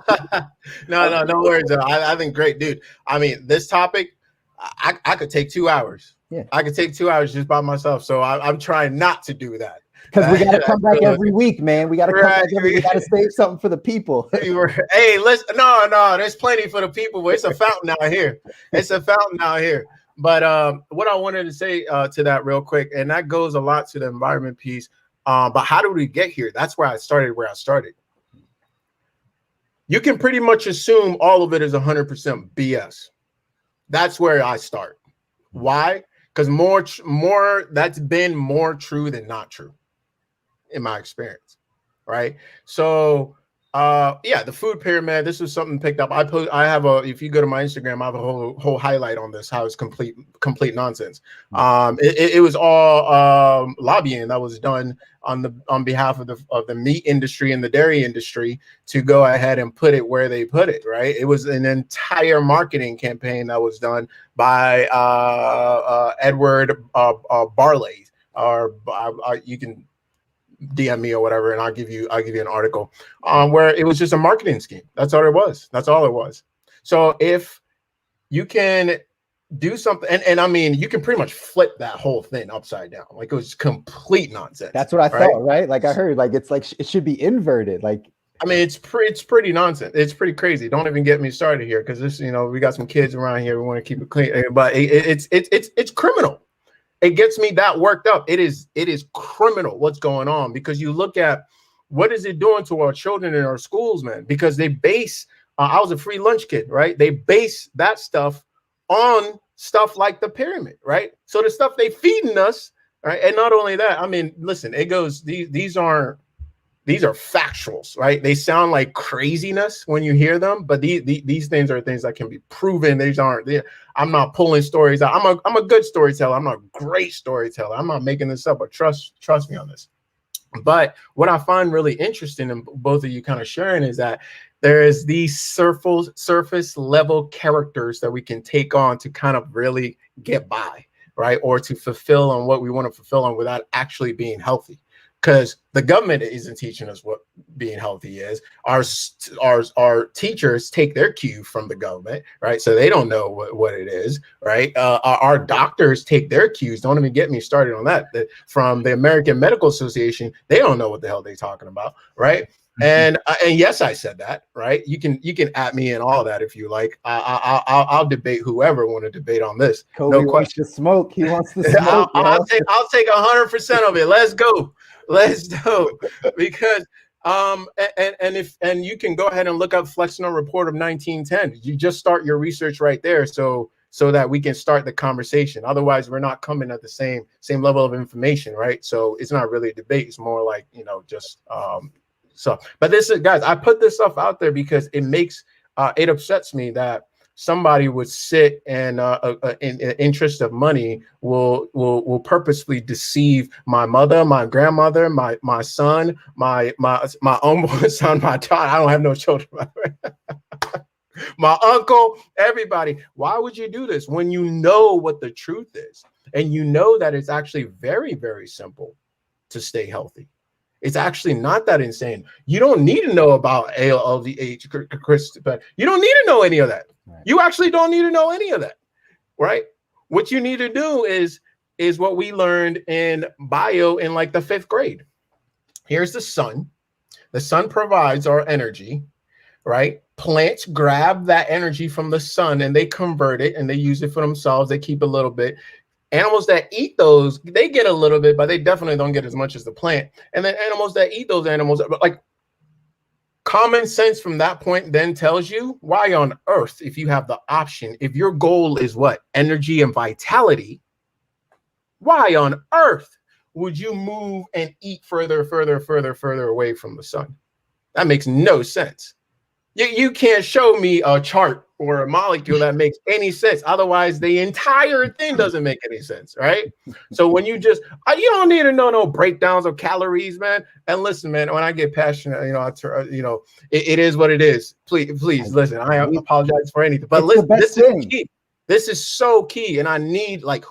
B: No worries. I think great, dude. I mean, this topic, I could take 2 hours.
A: Yeah.
B: I could take 2 hours just by myself. So I'm trying not to do that.
A: Because we got to come back every week, man. We got to come back every week. We got to save something for the people.
B: Hey, listen, no, there's plenty for the people, but it's a fountain out here. It's a fountain out here. But what I wanted to say to that real quick, and that goes a lot to the environment piece. But how did we get here? That's where I started. You can pretty much assume all of it is 100% BS. That's where I start. Why? Because more that's been more true than not true in my experience, right? So the food pyramid, this was something picked up. If you go to my Instagram, I have a whole highlight on this, how it's complete nonsense. It was all lobbying that was done on behalf of the meat industry and the dairy industry to go ahead and put it where they put it, right? It was an entire marketing campaign that was done by Edward Barley, or you can DM me or whatever, and I'll give you an article where it was just a marketing scheme. That's all it was. So if you can do something, and I mean, you can pretty much flip that whole thing upside down. Like, it was complete nonsense.
A: That's what I thought, right? Like, I heard, like, it's like it should be inverted. Like,
B: I mean, it's pretty nonsense. It's pretty crazy. Don't even get me started here, because this, we got some kids around here. We want to keep it clean, but it's criminal. It gets me that worked up. It is criminal what's going on, because you look at what is it doing to our children in our schools, man, because they base, I was a free lunch kid, right? They base that stuff on stuff like the pyramid, right? So the stuff they feeding us, right? And not only that, I mean, listen, it goes, these are factuals, right? They sound like craziness when you hear them, but these things are things that can be proven. I'm not pulling stories out. I'm a good storyteller. I'm not a great storyteller. I'm not making this up, but trust me on this. But what I find really interesting in both of you kind of sharing is that there is these surface level characters that we can take on to kind of really get by, right? Or to fulfill on what we want to fulfill on without actually being healthy. Because the government isn't teaching us what being healthy is. Our teachers take their cue from the government, right? So they don't know what it is, right? Our doctors take their cues. Don't even get me started on that. From the American Medical Association, they don't know what the hell they're talking about, right? And yes, I said that, right? You can at me and all that if you like. I'll debate whoever want to debate on this.
A: Kobi
B: no
A: wants
B: question.
A: to smoke. He wants to smoke.
B: I'll take 100% of it. Let's go. Because and you can go ahead and look up Flexner Report of 1910. You just start your research right there, so that we can start the conversation. Otherwise, we're not coming at the same level of information, right? So it's not really a debate. It's more like, just so. But this is, guys, I put this stuff out there because it makes it upsets me that somebody would sit and in interest of money will purposely deceive my mother, my grandmother, my son, my own son, my child. I don't have no children, by the way. My uncle, everybody. Why would you do this when you know what the truth is, and you know that it's actually very, very simple to stay healthy? It's actually not that insane. You don't need to know about ALDH, Chris, but you don't need to know any of that. Right. You actually don't need to know any of that, right? What you need to do is what we learned in bio in like the 5th grade. Here's the sun. The sun provides our energy, right? Plants grab that energy from the sun and they convert it and they use it for themselves. They keep a little bit. Animals that eat those, they get a little bit, but they definitely don't get as much as the plant. And then animals that eat those animals, like, common sense from that point then tells you, why on earth, if you have the option, if your goal is what? Energy and vitality, why on earth would you move and eat further away from the sun? That makes no sense. You can't show me a chart or a molecule that makes any sense. Otherwise, the entire thing doesn't make any sense, right? So when you just, you don't need to know no breakdowns of calories, man. And listen, man, when I get passionate, it is what it is. Please listen. I apologize for anything, but listen, this is key. This is so key, and I need like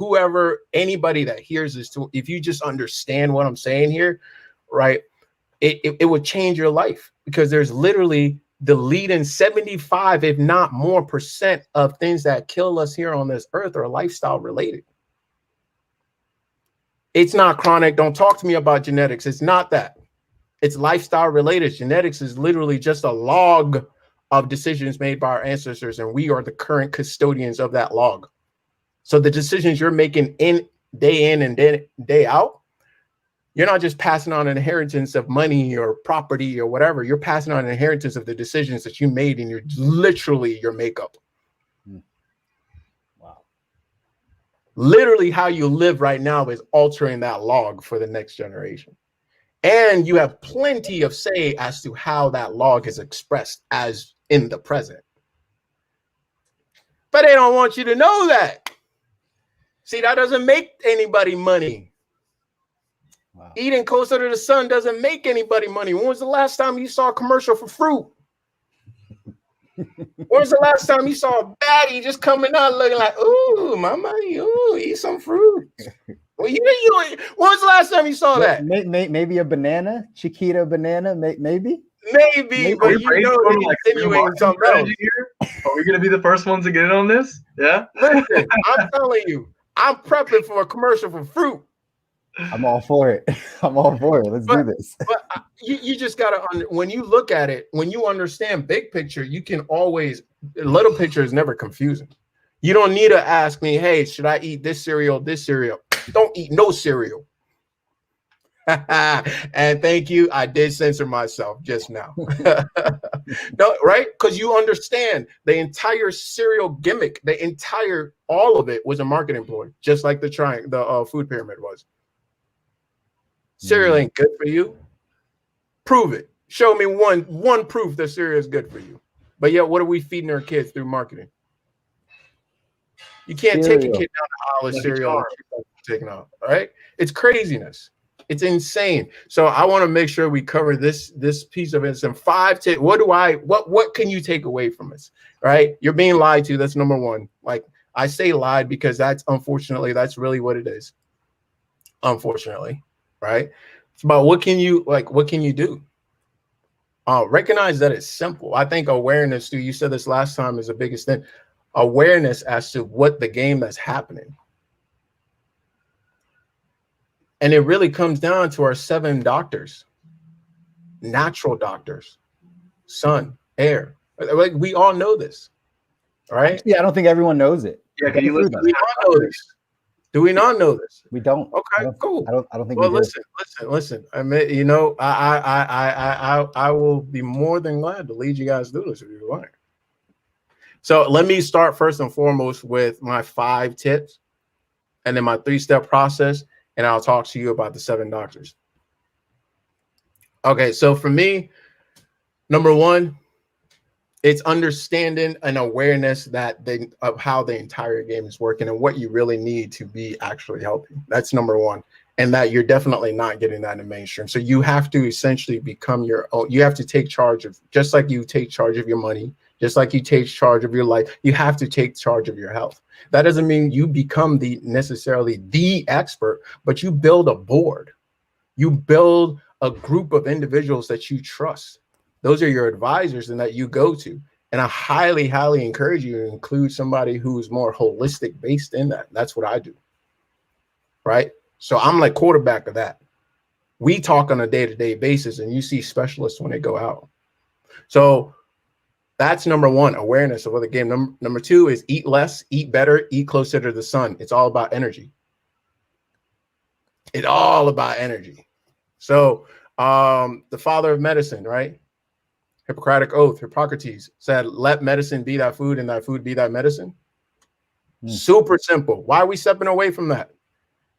B: anybody that hears this to, if you just understand what I'm saying here, right? It would change your life, because there's literally the leading 75, if not more % of things that kill us here on this earth are lifestyle related. It's not chronic. Don't talk to me about genetics. It's not that. It's lifestyle related. Genetics is literally just a log of decisions made by our ancestors, and we are the current custodians of that log. So the decisions you're making in and day out, you're not just passing on an inheritance of money or property or whatever. You're passing on an inheritance of the decisions that you made in your makeup.
A: Wow.
B: Literally how you live right now is altering that log for the next generation. And you have plenty of say as to how that log is expressed as in the present. But they don't want you to know that. See, that doesn't make anybody money. Wow. Eating closer to the sun doesn't make anybody money. When was the last time you saw a commercial for fruit? When was the last time you saw a baddie just coming out looking like, ooh, mama, ooh, eat some fruit? Well, when was the last time you saw that?
A: Maybe a banana, Chiquita banana, maybe.
B: Maybe, but it's insinuating something else.
D: Are we going to be the first ones to get in on this? Yeah.
B: Listen, I'm telling you, I'm prepping for a commercial for fruit.
A: I'm all for it. Let's do this.
B: But you just gotta when you look at it, when you understand big picture, you can always, little picture is never confusing. You don't need to ask me, hey, should I eat this cereal? Don't eat no cereal. And thank you. I did censor myself just now. No, right? Because you understand the entire cereal gimmick, all of it was a marketing ploy, just like the food pyramid was. Cereal ain't good for you. Prove it. Show me one proof that cereal is good for you. But yet, what are we feeding our kids through marketing? You can't take a kid down the aisle of cereal taken off, right? It's craziness. It's insane. So I want to make sure we cover this piece of it. Some 5 tips. What can you take away from this? Right? You're being lied to. That's number one. Like I say lied because that's really what it is. Unfortunately. Right? It's about what can you do? Recognize that it's simple. I think awareness, Stu, you said this last time, is the biggest thing. Awareness as to what the game that's happening. And it really comes down to our 7 doctors, natural doctors, sun, air. Like we all know this, right?
A: Yeah, I don't think everyone knows it.
D: Yeah, can you listen?
B: Do we not know this?
A: We don't.
B: Okay, cool.
A: I don't think.
B: Well, listen. I mean, I will be more than glad to lead you guys through this if you want. So let me start first and foremost with my 5 tips, and then my 3-step process, and I'll talk to you about the 7 doctors. Okay, so for me, number 1, it's understanding and awareness of how the entire game is working and what you really need to be actually healthy. That's number 1. And that you're definitely not getting that in the mainstream. So you have to essentially become your own. You have to take charge of, just like you take charge of your money, just like you take charge of your life, you have to take charge of your health. That doesn't mean you become necessarily the expert, but you build a board. You build a group of individuals that you trust. Those are your advisors and that you go to. And I highly, highly encourage you to include somebody who's more holistic based in that. That's what I do. Right? So I'm like quarterback of that. We talk on a day-to-day basis and you see specialists when they go out. So that's number 1, awareness of what the game. Number 2 is eat less, eat better, eat closer to the sun. It's all about energy. It's all about energy. So the father of medicine, right? Hippocratic oath, Hippocrates said, let medicine be thy food and thy food be thy medicine. Super simple. Why are we stepping away from that?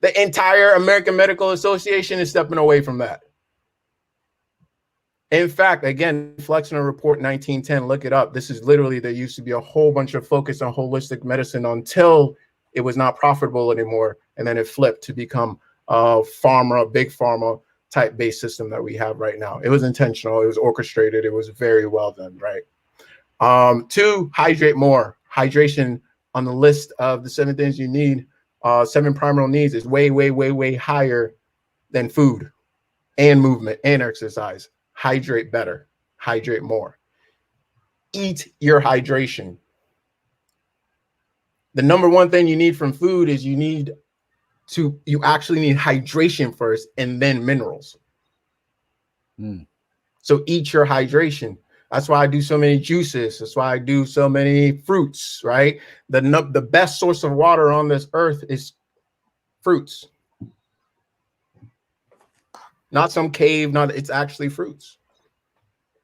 B: The entire American Medical Association is stepping away from that. In fact, again, Flexner Report 1910, look it up. This is literally, there used to be a whole bunch of focus on holistic medicine until it was not profitable anymore. And then it flipped to become a big pharma type based system that we have right now. It was intentional. It was orchestrated. It was very well done, right? 2, hydrate more. Hydration on the list of the 7 things you need, 7 primary needs, is way, way, way, way higher than food and movement and exercise. Hydrate better, hydrate more. Eat your hydration. The number one thing you need from food is you actually need hydration first and then minerals. So eat your hydration. That's why I do so many juices. That's why I do so many fruits, right? The best source of water on this earth is fruits. Not some cave, it's actually fruits.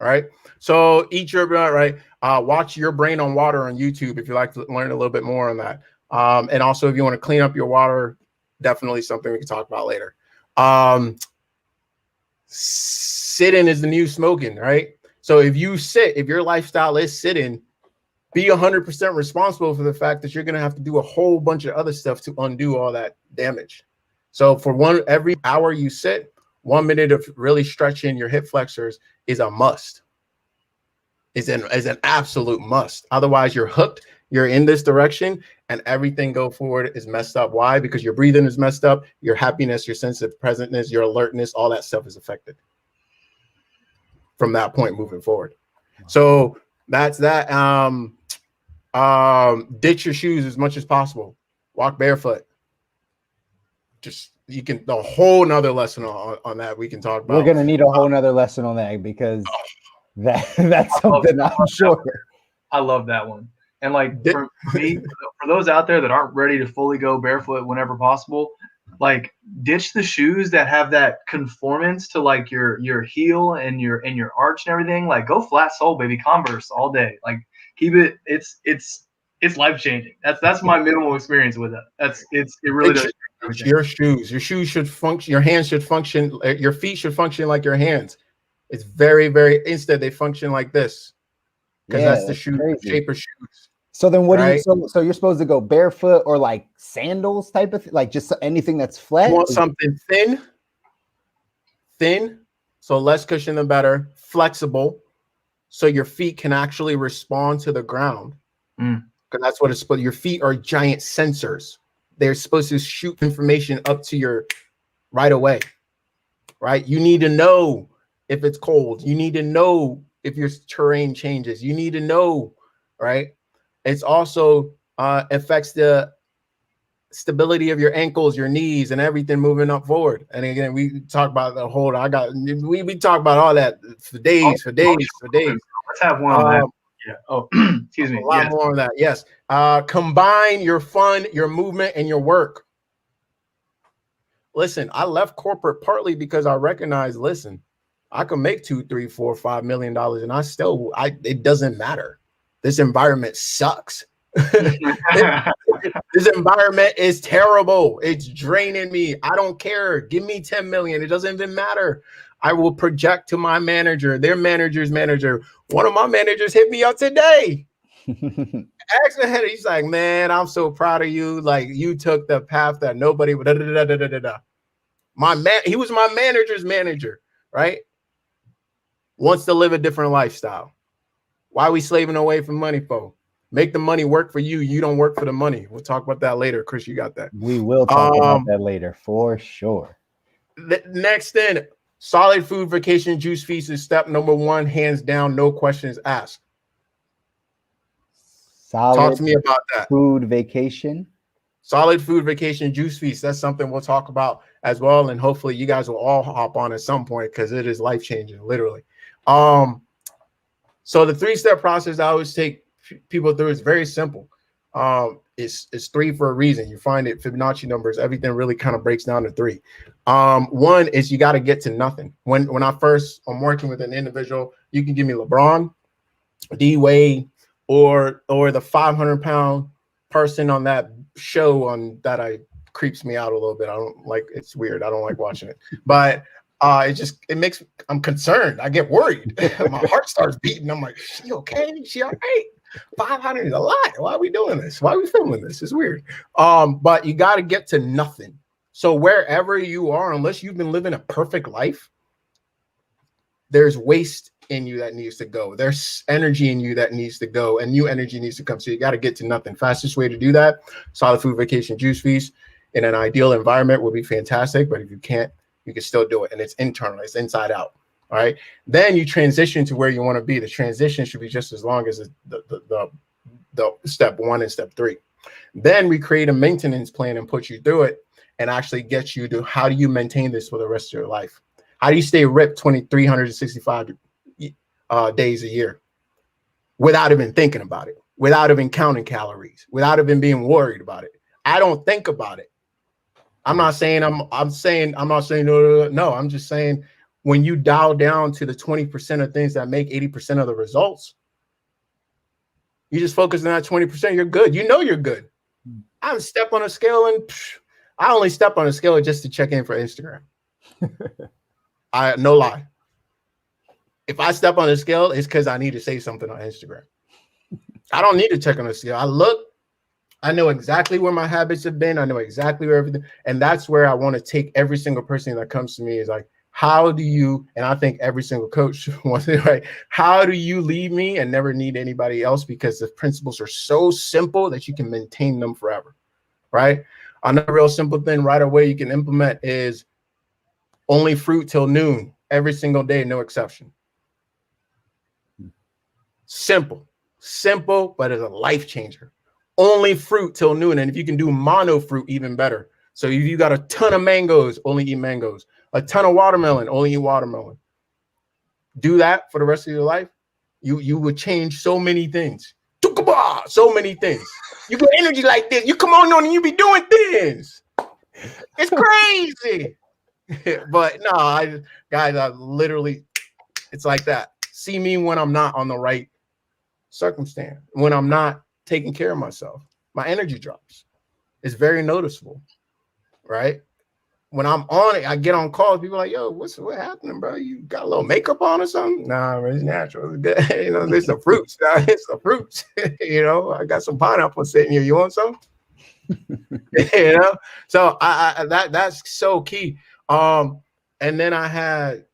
B: All right. So eat your right. Watch Your Brain on Water on YouTube if you like to learn a little bit more on that. And also if you want to clean up your water, definitely something we can talk about later. Sitting is the new smoking, right? So if your lifestyle is sitting, be 100% responsible for the fact that you're going to have to do a whole bunch of other stuff to undo all that damage. So for every hour you sit, 1 minute of really stretching your hip flexors is a must. Is an absolute must. Otherwise, you're hooked. You're in this direction, and everything go forward is messed up. Why? Because your breathing is messed up. Your happiness, your sense of presentness, your alertness, all that stuff is affected from that point moving forward. So that's that. Ditch your shoes as much as possible. Walk barefoot. A whole nother lesson on that we can talk about.
A: We're gonna need a whole nother lesson on that because that's something I'm sure.
D: I love that one. And like for me, for those out there that aren't ready to fully go barefoot whenever possible, like ditch the shoes that have that conformance to like your heel and your arch and everything. Like go flat sole, baby, Converse all day. Like keep it. It's life changing. That's my minimal experience with it. It really does.
B: Your shoes should function. Your hands should function. Your feet should function like your hands. It's very, very instant. They function like this because that's the shape of shoes.
A: So then, what do you? So you're supposed to go barefoot or like sandals type of like just anything that's flat.
B: You want something thin, so less cushion the better. Flexible, so your feet can actually respond to the ground. Because that's what it's supposed. Your feet are giant sensors. They're supposed to shoot information up to your right away, right? You need to know if it's cold. You need to know if your terrain changes. You need to know, right? It's also affects the stability of your ankles, your knees, and everything moving up forward. And again, we talk about the whole. We talk about all that for days.
D: Let's have one on that. Yeah. Oh, excuse me.
B: A lot more on that. Yes. Combine your fun, your movement, and your work. Listen, I left corporate partly because I recognized, I can make $2, $3, $4, $5 million, and it doesn't matter. This environment sucks. This environment is terrible. It's draining me. I don't care. Give me 10 million. It doesn't even matter. I will project to my manager, their manager's manager. One of my managers hit me up today. Actually, he's like, man, I'm so proud of you. Like you took the path that nobody would. He was my manager's manager, right? Wants to live a different lifestyle. Why are we slaving away from money, for? Make the money work for you. You don't work for the money. We'll talk about that later. Chris, you got that.
A: We will talk about that later for sure.
B: Next thing, solid food vacation juice feast is step number 1, hands down, no questions asked.
A: Solid
B: talk to me about that.
A: Food vacation.
B: Solid food vacation juice feast. That's something we'll talk about as well. And hopefully you guys will all hop on at some point because it is life-changing, literally. So the 3-step process I always take people through is very simple. It's 3 for a reason. You find it Fibonacci numbers, everything really kind of breaks down to 3. 1 is you got to get to nothing. When I'm working with an individual, you can give me LeBron, D-Wade, or the 500-pound person on that show that creeps me out a little bit. I don't like, it's weird. I don't like watching it. But I'm concerned. I get worried. My heart starts beating. I'm like, she okay? She all right? 500 is a lot. Why are we doing this? Why are we filming this? It's weird. But you got to get to nothing. So wherever you are, unless you've been living a perfect life, there's waste in you that needs to go. There's energy in you that needs to go, and new energy needs to come. So you got to get to nothing. Fastest way to do that, solid food vacation juice feast in an ideal environment would be fantastic. But if you can't, you can still do it. And it's internal, it's inside out. All right. Then you transition to where you want to be. The transition should be just as long as the step 1 and step 3. Then we create a maintenance plan and put you through it and actually get you to how do you maintain this for the rest of your life? How do you stay ripped 365 days a year without even thinking about it, without even counting calories, without even being worried about it? I don't think about it. I'm not saying no. I'm just saying when you dial down to the 20% of things that make 80% of the results, you just focus on that 20%, you're good. You know you're good. I haven't stepped on a scale and I only step on a scale just to check in for Instagram. No lie. If I step on a scale, it's because I need to say something on Instagram. I don't need to check on a scale. I look, I know exactly where my habits have been. I know exactly where everything, and that's where I want to take every single person that comes to me is like, how do you, and I think every single coach wants it, right? How do you leave me and never need anybody else? Because the principles are so simple that you can maintain them forever, right? Another real simple thing right away you can implement is only fruit till noon, every single day, no exception. Simple, but it's a life changer. Only fruit till noon. And if you can do mono fruit, even better. So if you got a ton of mangoes, only eat mangoes. A ton of watermelon, only eat watermelon. Do that for the rest of your life. You would change so many things. So many things. You get energy like this. You come on and you be doing things. It's crazy. But no, I literally, it's like that. See me when I'm not on the right circumstance, when I'm not taking care of myself, my energy drops. It's very noticeable, right? When I'm on it, I get on calls. People are like, yo, what happening, bro? You got a little makeup on or something? Nah, man, it's natural. It's good. You know, there's the fruits. It's the fruits. You know, I got some pineapple sitting here. You want some? You know, so that's so key. And then I had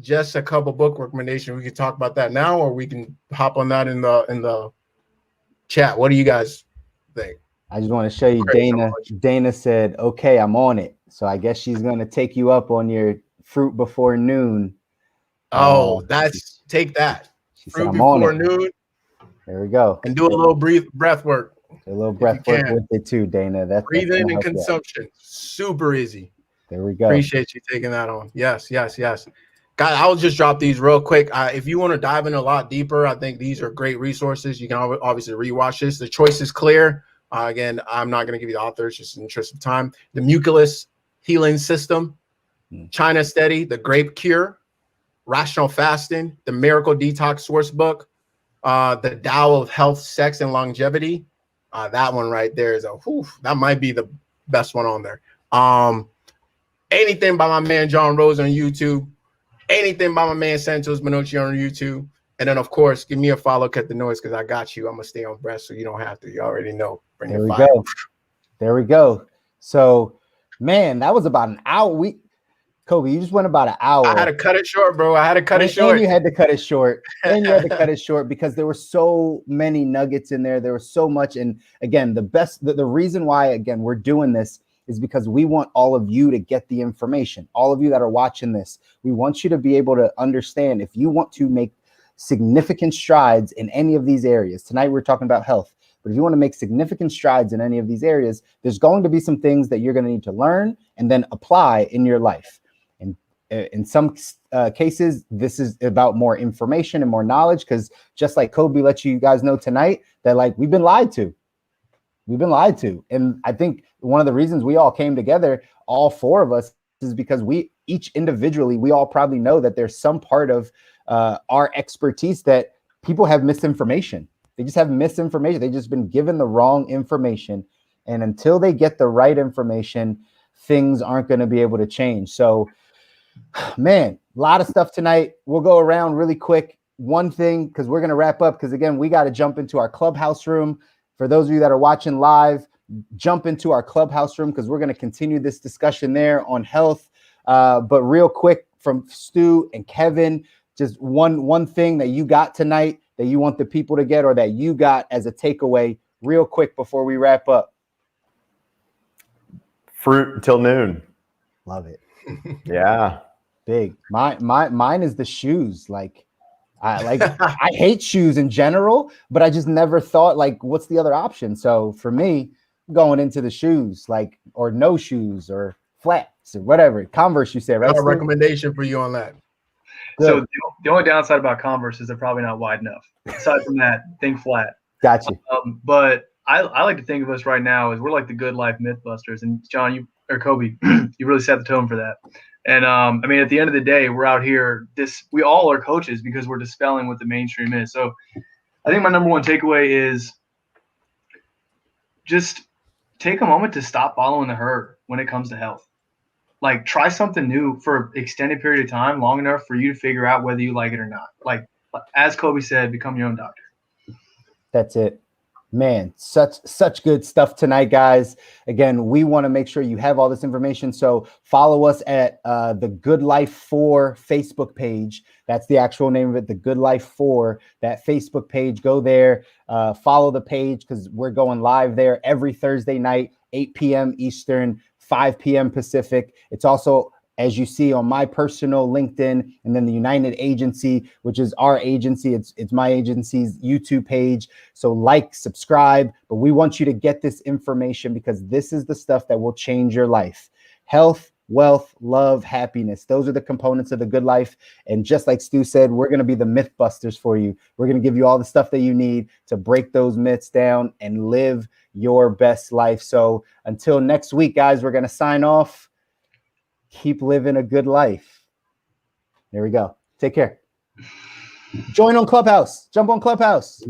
B: just a couple book recommendations. We can talk about that now, or we can hop on that in the chat. What do you guys think?
A: I just want to show you, Dana said, okay, I'm on it. So I guess she's going to take you up on your fruit before noon.
B: Oh, take that.
A: She
B: fruit
A: said, I'm
B: before
A: on it.
B: noon.
A: There we go.
B: And do a little breath work.
A: A little breath work with it too, Dana. That's
B: breathing and consumption. Super easy.
A: There we go.
B: Appreciate you taking that on. Yes. Guys, I'll just drop these real quick. If you want to dive in a lot deeper, I think these are great resources. You can obviously rewatch this. The choice is clear. Again, I'm not going to give you the authors just in the interest of time. The Muculus Healing System, China Steady, The Grape Cure, Rational Fasting, The Miracle Detox Source Book, The Tao of Health, Sex, and Longevity. That one right there is that might be the best one on there. Anything by my man John Rose on YouTube. Anything by my man Santos Minocci on YouTube. And then, of course, give me a follow, Cut the Noise, because I got you. I'm going to stay on breast, so you don't have to. You already know.
A: There we go. So, man, that was about an hour. Kobe, you just went about an hour.
B: I had to cut it short, bro. And
A: you had to cut it short. And you had to cut it short because there were so many nuggets in there. There was so much. And again, the reason why, again, we're doing this is because we want all of you to get the information. All of you that are watching this, we want you to be able to understand if you want to make significant strides in any of these areas. Tonight, we're talking about health. But if you want to make significant strides in any of these areas, there's going to be some things that you're going to need to learn and then apply in your life. And in some cases, this is about more information and more knowledge, because just like Kobe let you guys know tonight, that like we've been lied to. And I think one of the reasons we all came together, all four of us, is because we each individually, we all probably know that there's some part of our expertise that people have misinformation. They just have misinformation. They've just been given the wrong information. And until they get the right information, things aren't going to be able to change. So Man, a lot of stuff tonight. We'll go around really quick. One thing, because we're going to wrap up, because again, we got to jump into our clubhouse room. For those of you that are watching live, jump into our clubhouse room because we're going to continue this discussion there on health. But real quick from Stu and Kevin, just one thing that you got tonight that you want the people to get or that you got as a takeaway real quick before we wrap up.
C: Fruit until noon.
A: Love it.
C: Yeah.
A: Big. Mine is the shoes. I hate shoes in general, but I just never thought what's the other option? So for me, going into the shoes, or no shoes or flats or whatever. Converse, you said, right?
B: A recommendation for you on that.
A: Good.
D: So the only downside about Converse is they're probably not wide enough. Aside from that, think flat.
A: Gotcha.
D: But I like to think of us right now as we're like the good life Mythbusters. And John, Kobi, you really set the tone for that. And I mean, at the end of the day, we're out here. We all are coaches because we're dispelling what the mainstream is. So I think my number one takeaway is just take a moment to stop following the herd when it comes to health. Try something new for an extended period of time, long enough for you to figure out whether you like it or not. As Kobi said, become your own doctor.
A: That's it. Man, such good stuff tonight, guys. Again, we want to make sure you have all this information. So follow us at the Good Life 4 Facebook page. That's the actual name of it, the Good Life 4, that Facebook page. Go there, follow the page because we're going live there every Thursday night, 8 p.m. Eastern, 5 p.m. Pacific. It's also, as you see on my personal LinkedIn, and then the United Agency, which is our agency. It's my agency's YouTube page. So subscribe, but we want you to get this information because this is the stuff that will change your life. Health, wealth, love, happiness. Those are the components of the good life. And just like Stu said, we're going to be the Mythbusters for you. We're going to give you all the stuff that you need to break those myths down and live your best life. So until next week, guys, we're going to sign off. Keep living a good life. There we go. Take care. Join on Clubhouse. Jump on Clubhouse.